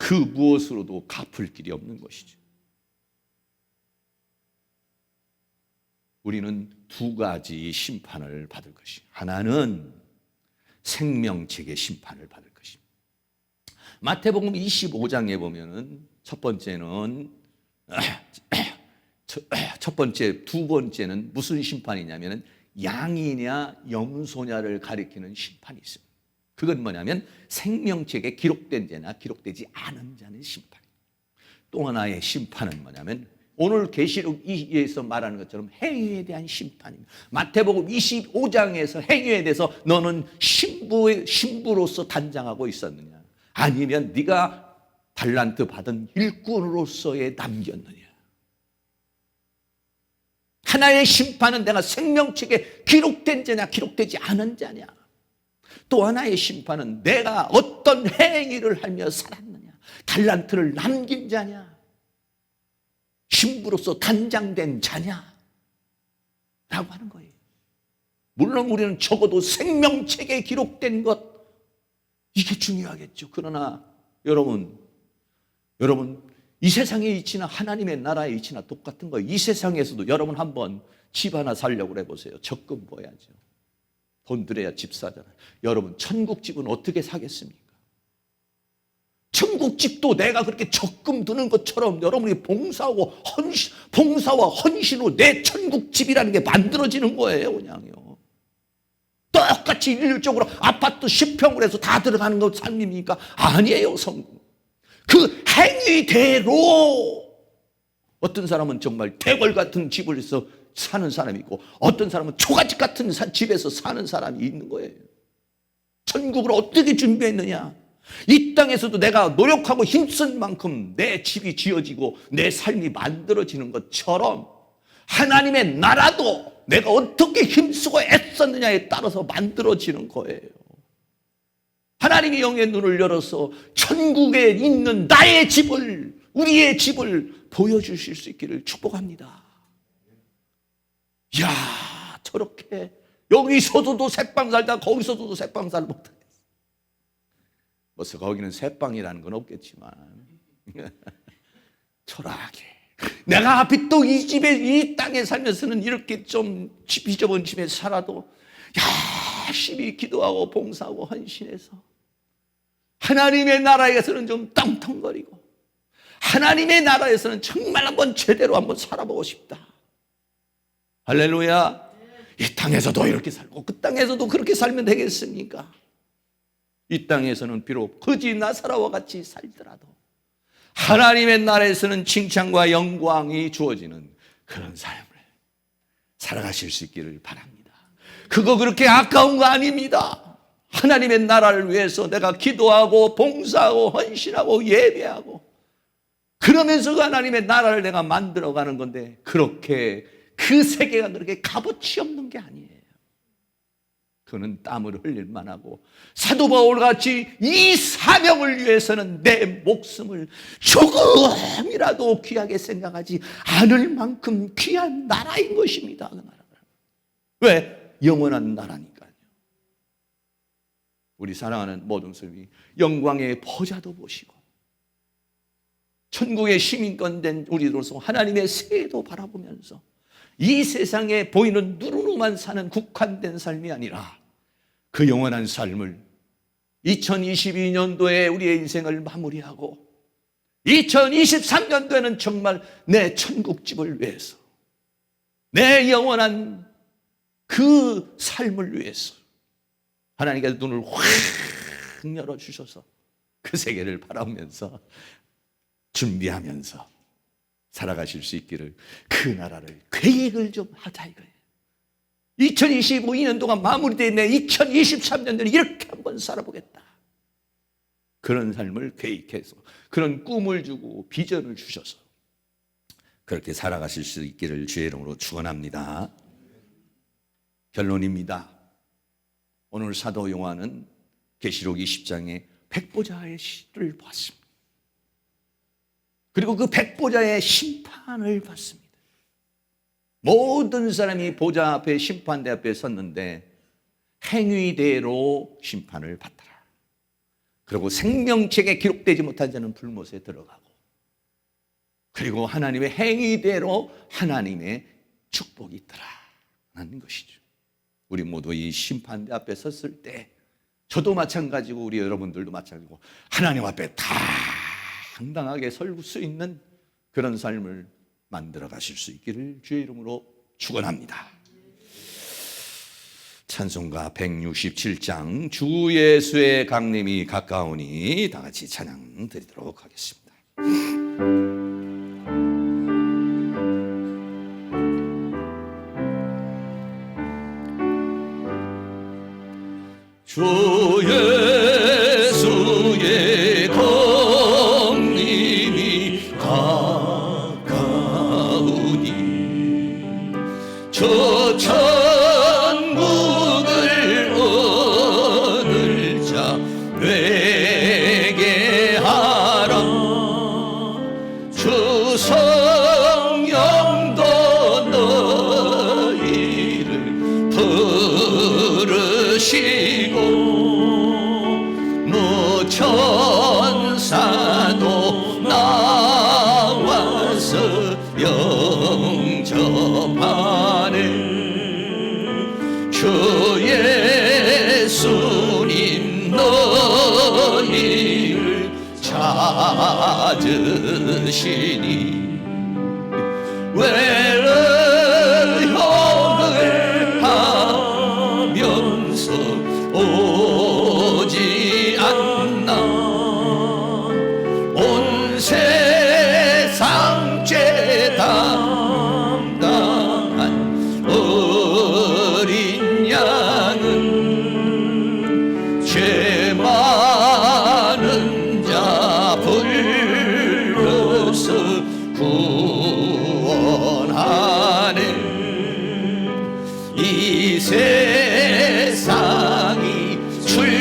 그 무엇으로도 갚을 길이 없는 것이죠. 우리는 두 가지 심판을 받을 것이에요. 하나는 생명책의 심판을 받을 것입니다. 마태복음 25장에 보면은 첫 번째는 두 번째는 무슨 심판이냐면은 양이냐 염소냐를 가리키는 심판이 있습니다. 그건 뭐냐면 생명책에 기록된 자나 기록되지 않은 자는 심판입니다. 또 하나의 심판은 뭐냐면 오늘 계시록 2에서 말하는 것처럼 행위에 대한 심판입니다. 마태복음 25장에서 행위에 대해서 너는 신부로서 단장하고 있었느냐, 아니면 네가 달란트 받은 일꾼으로서의 남겼느냐. 하나의 심판은 내가 생명책에 기록된 자냐 기록되지 않은 자냐. 또 하나의 심판은 내가 어떤 행위를 하며 살았느냐, 달란트를 남긴 자냐, 신부로서 단장된 자냐 라고 하는 거예요. 물론 우리는 적어도 생명책에 기록된 것, 이게 중요하겠죠. 그러나 여러분 이 세상의 이치나 하나님의 나라의 이치나 똑같은 거예요. 이 세상에서도 여러분 한번 집 하나 살려고 해보세요. 적금 부어야죠. 돈 들여야 집 사잖아요. 여러분 천국 집은 어떻게 사겠습니까? 천국 집도 내가 그렇게 적금 드는 것처럼 여러분이 봉사와 헌신으로 내 천국 집이라는 게 만들어지는 거예요. 그냥요. 똑같이 일률적으로 아파트 10평을 해서 다 들어가는 것 삶입니까? 아니에요. 그 행위대로 어떤 사람은 정말 대궐 같은 집을 해서 사는 사람이 있고 어떤 사람은 초가집 같은 집에서 사는 사람이 있는 거예요. 천국을 어떻게 준비했느냐? 이 땅에서도 내가 노력하고 힘쓴 만큼 내 집이 지어지고 내 삶이 만들어지는 것처럼 하나님의 나라도 내가 어떻게 힘쓰고 애썼느냐에 따라서 만들어지는 거예요. 하나님이 영의 눈을 열어서 천국에 있는 나의 집을, 우리의 집을 보여주실 수 있기를 축복합니다. 야, 저렇게 여기서도 새빵 살다 거기서도 새빵 살 못하겠어. 벌써 거기는 새빵이라는 건 없겠지만 초라하게 내가 앞에 또 이 집에 이 땅에 살면서는 이렇게 좀 비좁은 집에 살아도 열심히 기도하고 봉사하고 헌신해서 하나님의 나라에서는 좀 떵떵거리고 하나님의 나라에서는 정말 한번 제대로 한번 살아보고 싶다. 할렐루야. 이 땅에서도 이렇게 살고 그 땅에서도 그렇게 살면 되겠습니까? 이 땅에서는 비록 거지 나사로와 같이 살더라도 하나님의 나라에서는 칭찬과 영광이 주어지는 그런 삶을 살아가실 수 있기를 바랍니다. 그거 그렇게 아까운 거 아닙니다. 하나님의 나라를 위해서 내가 기도하고 봉사하고 헌신하고 예배하고 그러면서 그 하나님의 나라를 내가 만들어가는 건데 그렇게 그 세계가 그렇게 값어치 없는 게 아니에요. 그는 땀을 흘릴 만하고 사도 바울같이 이 사명을 위해서는 내 목숨을 조금이라도 귀하게 생각하지 않을 만큼 귀한 나라인 것입니다. 그 나라는. 왜? 영원한 나라니까요. 우리 사랑하는 모든 사람이 영광의 보좌도 보시고 천국의 시민권 된 우리로서 하나님의 세도 바라보면서 이 세상에 보이는 누르르만 사는 국한된 삶이 아니라 그 영원한 삶을 2022년도에 우리의 인생을 마무리하고 2023년도에는 정말 내 천국집을 위해서 내 영원한 그 삶을 위해서 하나님께서 눈을 확 열어주셔서 그 세계를 바라보면서 준비하면서 살아가실 수 있기를 그 나라를 계획을 좀 하자 이거예요. 2025년 동안 마무리된 내 2023년도는 이렇게 한번 살아보겠다. 그런 삶을 계획해서 그런 꿈을 주고 비전을 주셔서 그렇게 살아가실 수 있기를 주의 이름으로 축원합니다. 결론입니다. 오늘 사도 요한은 계시록 20장에 백보자의 시를 봤습니다. 그리고 그 백보자의 심판을 받습니다. 모든 사람이 보좌 앞에 심판대 앞에 섰는데 행위대로 심판을 받더라. 그리고 생명책에 기록되지 못한 자는 불못에 들어가고 그리고 하나님의 행위대로 하나님의 축복이 있더라 하는 것이죠. 우리 모두 이 심판대 앞에 섰을 때 저도 마찬가지고 우리 여러분들도 마찬가지고 하나님 앞에 당당하게 설 수 있는 그런 삶을 만들어 가실 수 있기를 주의 이름으로 축원합니다. 찬송가 167장 주 예수의 강림이 가까우니 다 같이 찬양 드리도록 하겠습니다. 주 예수의 강림이 가까우니 저 천국을 얻을 자 회개하라. 주 성령도 너희를 부르시고 천사도 나와서 영접하네. 주 예수님 너희를 찾으시니 외로움을 하면서 오지 않나. 온 세상 죄 담당한 어린 양은 죄 많은 자 불러서 구원하네. 이 세상이 출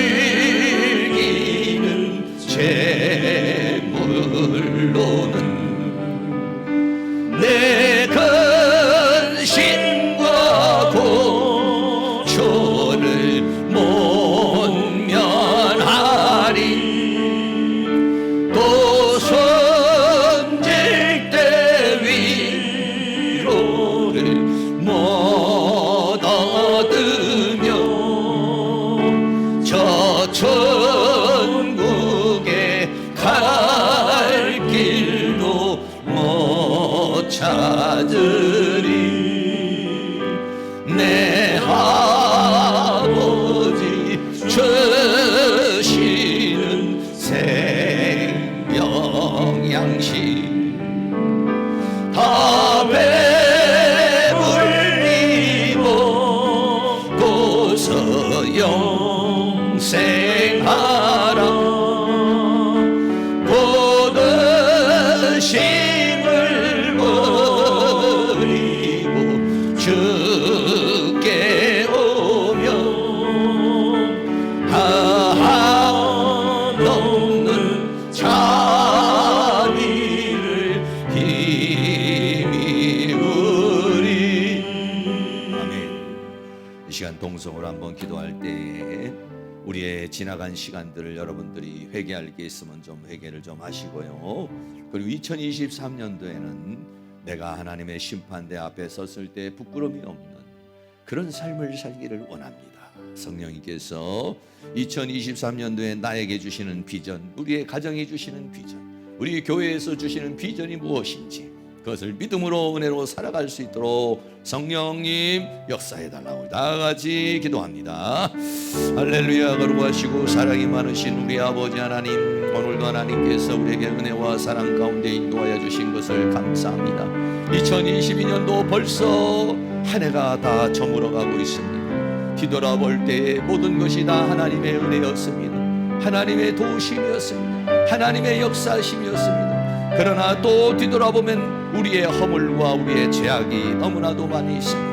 찾으리. 내 아버지 주시는 생명 양식 다 배불리고 고서 영생하라. 모든 힘을 버리고 주께 오며 한없는 자비를 힘입으리. 아멘. 이 시간 동성으로 한번 기도할 때에 우리의 지나간 시간들을 여러분들이 회개할 게 있으면 좀 회개를 좀 하시고요. 그리고 2023년도에는 내가 하나님의 심판대 앞에 섰을 때 부끄러움이 없는 그런 삶을 살기를 원합니다. 성령님께서 2023년도에 나에게 주시는 비전, 우리의 가정이 주시는 비전, 우리 교회에서 주시는 비전이 무엇인지 그것을 믿음으로 은혜로 살아갈 수 있도록 성령님 역사해달라고 다 같이 기도합니다. 할렐루야. 거룩하시고 사랑이 많으신 우리 아버지 하나님, 오늘도 하나님께서 우리에게 은혜와 사랑 가운데 인도하여 주신 것을 감사합니다. 2022년도 벌써 한 해가 다 저물어가고 있습니다. 뒤돌아볼 때에 모든 것이 다 하나님의 은혜였습니다. 하나님의 도우심이었습니다. 하나님의 역사심이었습니다. 그러나 또 뒤돌아보면 우리의 허물과 우리의 죄악이 너무나도 많이 있습니다.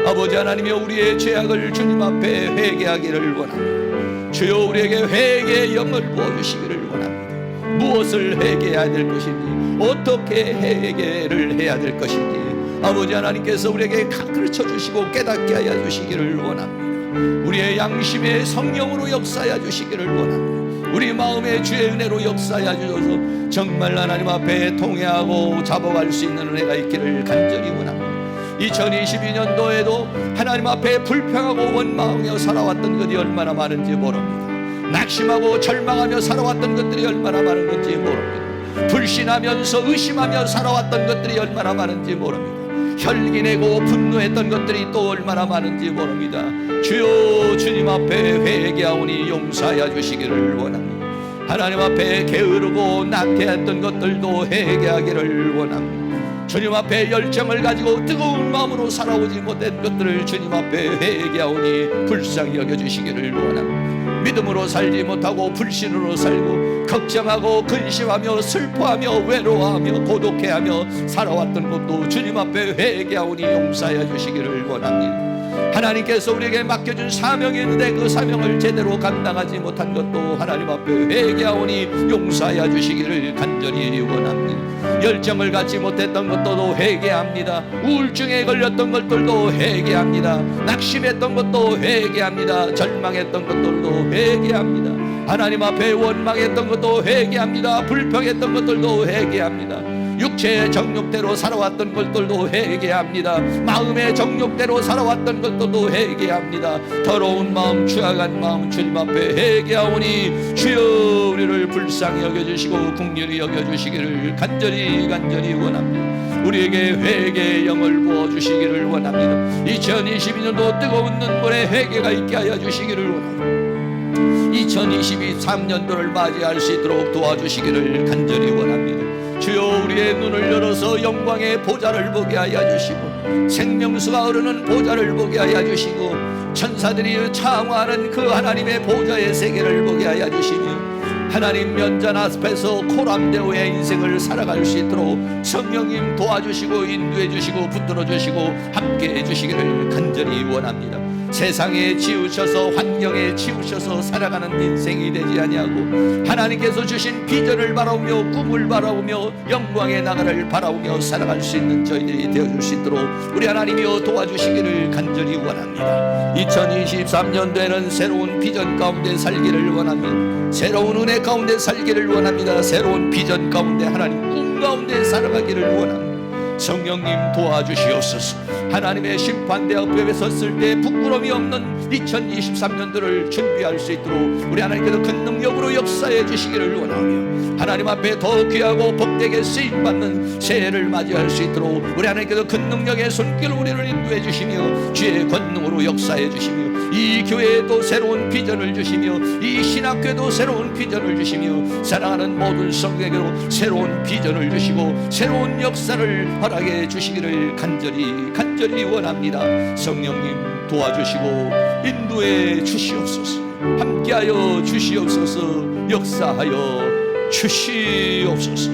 아버지 하나님이여, 우리의 죄악을 주님 앞에 회개하기를 원합니다. 주여, 우리에게 회개의 영을 부어주시기를 원합니다. 무엇을 회개해야 될 것인지, 어떻게 회개를 해야 될 것인지 아버지 하나님께서 우리에게 가르쳐 주시고 깨닫게 하여 주시기를 원합니다. 우리의 양심의 성령으로 역사하여 주시기를 원합니다. 우리 마음의 주의 은혜로 역사하여 주셔서 정말 하나님 앞에 통회하고 잡아갈 수 있는 은혜가 있기를 간절히 원합니다. 2022년도에도 하나님 앞에 불평하고 원망하며 살아왔던 것이 얼마나 많은지 모릅니다. 낙심하고 절망하며 살아왔던 것들이 얼마나 많은 건지 모릅니다. 불신하면서 의심하며 살아왔던 것들이 얼마나 많은지 모릅니다. 혈기내고 분노했던 것들이 또 얼마나 많은지 모릅니다. 주여, 주님 앞에 회개하오니 용서하여 주시기를 원합니다. 하나님 앞에 게으르고 낙태했던 것들도 회개하기를 원합니다. 주님 앞에 열정을 가지고 뜨거운 마음으로 살아오지 못한 것들을 주님 앞에 회개하오니 불쌍히 여겨주시기를 원합니다. 믿음으로 살지 못하고 불신으로 살고 걱정하고 근심하며 슬퍼하며 외로워하며 고독해하며 살아왔던 것도 주님 앞에 회개하오니 용서하여 주시기를 원합니다. 하나님께서 우리에게 맡겨준 사명이 있는데 그 사명을 제대로 감당하지 못한 것도 하나님 앞에 회개하오니 용서하여 주시기를 간절히 원합니다. 열정을 갖지 못했던 것도 회개합니다. 우울증에 걸렸던 것들도 회개합니다. 낙심했던 것도 회개합니다. 절망했던 것들도 회개합니다. 하나님 앞에 원망했던 것도 회개합니다. 불평했던 것들도 회개합니다. 육체의 정욕대로 살아왔던 것들도 회개합니다. 마음의 정욕대로 살아왔던 것들도 회개합니다. 더러운 마음, 추악한 마음 주님 앞에 회개하오니 주여, 우리를 불쌍히 여겨주시고 긍휼히 여겨주시기를 간절히 원합니다. 우리에게 회개의 영을 부어주시기를 원합니다. 2022년도 뜨거운 눈물에 회개가 있게 하여 주시기를 원합니다. 2023년도를 맞이할 수 있도록 도와주시기를 간절히 원합니다. 주여, 우리의 눈을 열어서 영광의 보좌를 보게 하여 주시고 생명수가 흐르는 보좌를 보게 하여 주시고 천사들이 창화하는 그 하나님의 보좌의 세계를 보게 하여 주시며 하나님 면전 앞에서 코람대오의 인생을 살아갈 수 있도록 성령님 도와주시고 인도해 주시고 붙들어 주시고 함께 해 주시기를 간절히 원합니다. 세상에 치우셔서 환경에 치우셔서 살아가는 인생이 되지 아니하고 하나님께서 주신 비전을 바라보며 꿈을 바라보며 영광의 나라를 바라보며 살아갈 수 있는 저희들이 되어줄 수 있도록 우리 하나님이여 도와주시기를 간절히 원합니다. 2023년도에는 새로운 비전 가운데 살기를 원합니다. 새로운 은혜 가운데 살기를 원합니다. 새로운 비전 가운데 하나님 꿈 가운데 살아가기를 원합니다. 성령님 도와주시옵소서. 하나님의 심판대 앞에 섰을 때 부끄러움이 없는 2023년도를 준비할 수 있도록 우리 하나님께서 큰 능력으로 역사해 주시기를 원하며, 하나님 앞에 더 귀하고 복되게 쓰임받는 새해를 맞이할 수 있도록 우리 하나님께서 큰 능력의 손길로 우리를 인도해 주시며 주의 권능으로 역사해 주시며, 이 교회에도 새로운 비전을 주시며, 이 신학교에도 새로운 비전을 주시며, 사랑하는 모든 성도에게도 새로운 비전을 주시고 새로운 역사를 허락해 주시기를 간절히 원합니다. 성령님 도와주시고 인도해 주시옵소서. 함께하여 주시옵소서. 역사하여 주시옵소서.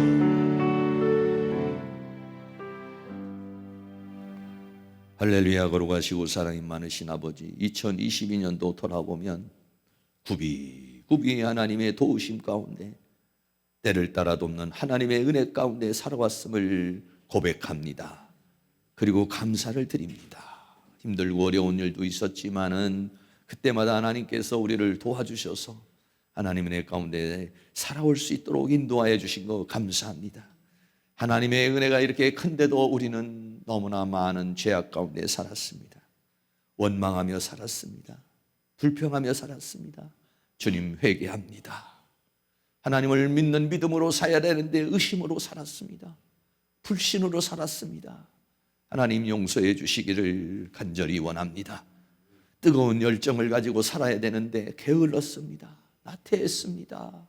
할렐루야. 거룩하시고 사랑이 많으신 아버지, 2022년도 돌아보면 굽이 하나님의 도우심 가운데, 때를 따라 돕는 하나님의 은혜 가운데 살아왔음을 고백합니다. 그리고 감사를 드립니다. 힘들고 어려운 일도 있었지만은 그때마다 하나님께서 우리를 도와주셔서 하나님의 은혜 가운데 살아올 수 있도록 인도하여 주신 거 감사합니다. 하나님의 은혜가 이렇게 큰데도 우리는 너무나 많은 죄악 가운데 살았습니다. 원망하며 살았습니다. 불평하며 살았습니다. 주님, 회개합니다. 하나님을 믿는 믿음으로 살아야 되는데 의심으로 살았습니다. 불신으로 살았습니다. 하나님 용서해 주시기를 간절히 원합니다. 뜨거운 열정을 가지고 살아야 되는데 게을렀습니다. 나태했습니다.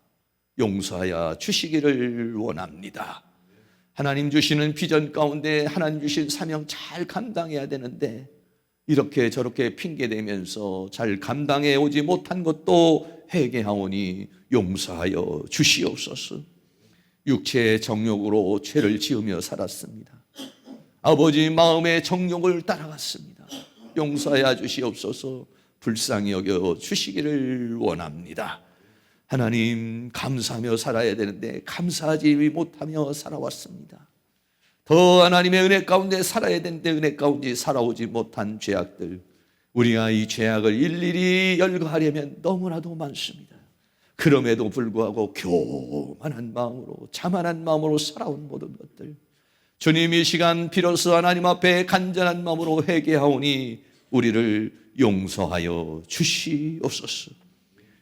용서하여 주시기를 원합니다. 하나님 주시는 비전 가운데 하나님 주신 사명 잘 감당해야 되는데 이렇게 저렇게 핑계대면서 잘 감당해 오지 못한 것도 회개하오니 용서하여 주시옵소서. 육체의 정욕으로 죄를 지으며 살았습니다. 아버지 마음의 정욕을 따라갔습니다. 용서하여 주시옵소서. 불쌍히 여겨 주시기를 원합니다. 하나님, 감사하며 살아야 되는데 감사하지 못하며 살아왔습니다. 더 하나님의 은혜 가운데 살아야 되는데 은혜 가운데 살아오지 못한 죄악들, 우리가 이 죄악을 일일이 열거하려면 너무나도 많습니다. 그럼에도 불구하고 교만한 마음으로, 자만한 마음으로 살아온 모든 것들, 주님 이 시간 비로소 하나님 앞에 간절한 마음으로 회개하오니 우리를 용서하여 주시옵소서.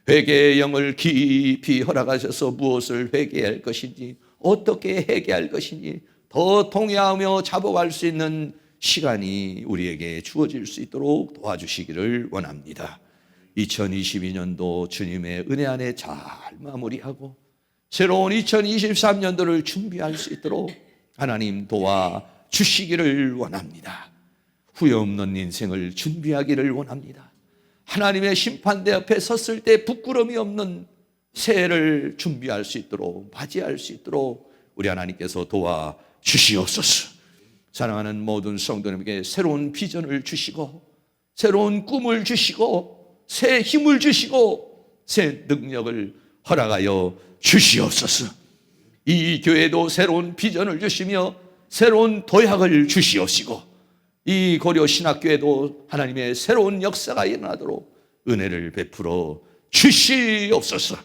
회개의 영을 깊이 허락하셔서 무엇을 회개할 것인지, 어떻게 회개할 것인지 더 통회하며 자복할 수 있는 시간이 우리에게 주어질 수 있도록 도와주시기를 원합니다. 2022년도 주님의 은혜 안에 잘 마무리하고 새로운 2023년도를 준비할 수 있도록 하나님 도와주시기를 원합니다. 후회 없는 인생을 준비하기를 원합니다. 하나님의 심판대 앞에 섰을 때 부끄러움이 없는 새해를 준비할 수 있도록, 맞이할 수 있도록 우리 하나님께서 도와주시옵소서. 사랑하는 모든 성도님에게 새로운 비전을 주시고 새로운 꿈을 주시고 새 힘을 주시고 새 능력을 허락하여 주시옵소서. 이 교회도 새로운 비전을 주시며 새로운 도약을 주시옵시고 이 고려신학교에도 하나님의 새로운 역사가 일어나도록 은혜를 베풀어 주시옵소서.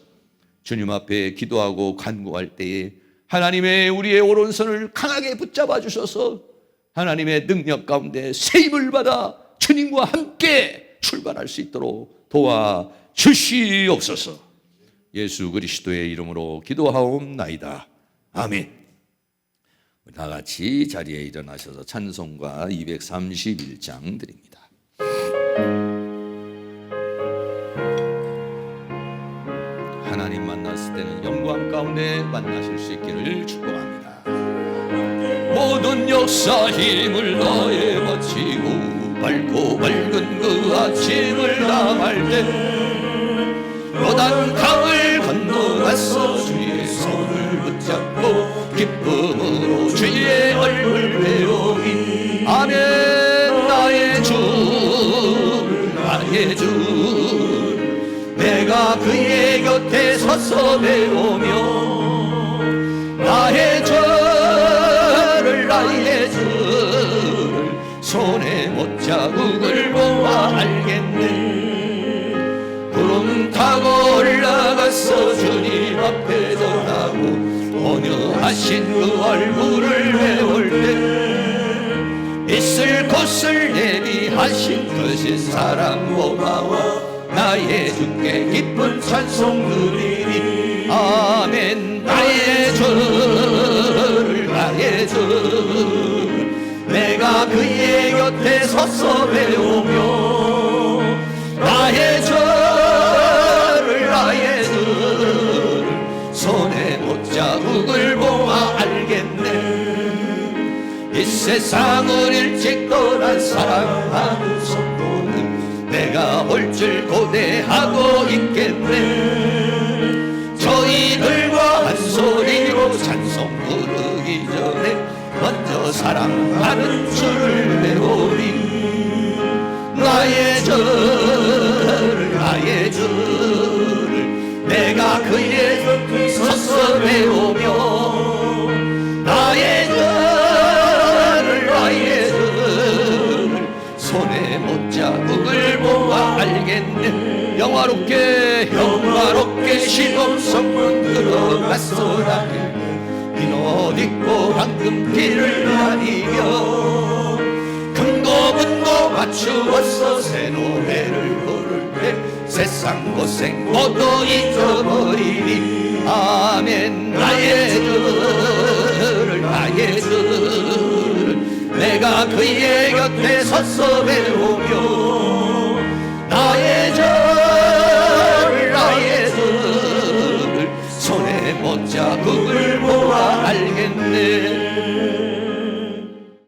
주님 앞에 기도하고 간구할 때에 하나님의 우리의 오른손을 강하게 붙잡아 주셔서 하나님의 능력 가운데 새 힘을 받아 주님과 함께 출발할 수 있도록 도와주시옵소서. 예수 그리스도의 이름으로 기도하옵나이다. 아멘. 다 같이 자리에 일어나셔서 찬송가 231장 드립니다. 하나님 만났을 때는 영광 가운데 만나실 수 있기를 축복합니다. 모든 역사 힘을 너에 바치고 밝고 밝은 그 아침을 당할 때 요단 강을 건너가서 주의 손을 붙잡고 기쁨으로 주의 얼굴 배우니 아멘. 나의 주 나의 주 내가 그의 곁에 서서 배우며 나의 주를 손에 못자국을 보아 알겠네. 구름 타고 올라가서 주님 앞에 전하고 온유하신 그 얼굴을 배울 때 있을 곳 옷을 내비하신 크신 사랑 고마워 나의 주께 기쁜 찬송 드리니 아멘. 나의 주 나의 주 내가 그의 곁에 서서 배우며 나의 주를 나의 주를 손에 못자국을 보아 알겠네. 이 세상을 일찍 떠난 사랑하는 성도는 내가 올 줄 고대하고 있겠네. 저희들과 한 소리로 찬송 부르기 전에 먼저 사랑하는 주를 배우니 나의 주를 나의 주를 내가 그의 곁에 서서 배우며 나의 주를 나의 주를 손에 못자국을 보아 알겠네. 영화롭게 시험 성문 들어갔소라니 빈옷 입고 방금 길을 다니며 금고 문고 맞추었어 새 노래를 부를 때 세상 고생 모두 잊어버리니 아멘. 나의 주를 나의 주를 내가 그의 곁에 서서 배우며 나의 주를 나의 주를 손에 못자국을 보아 알겠네.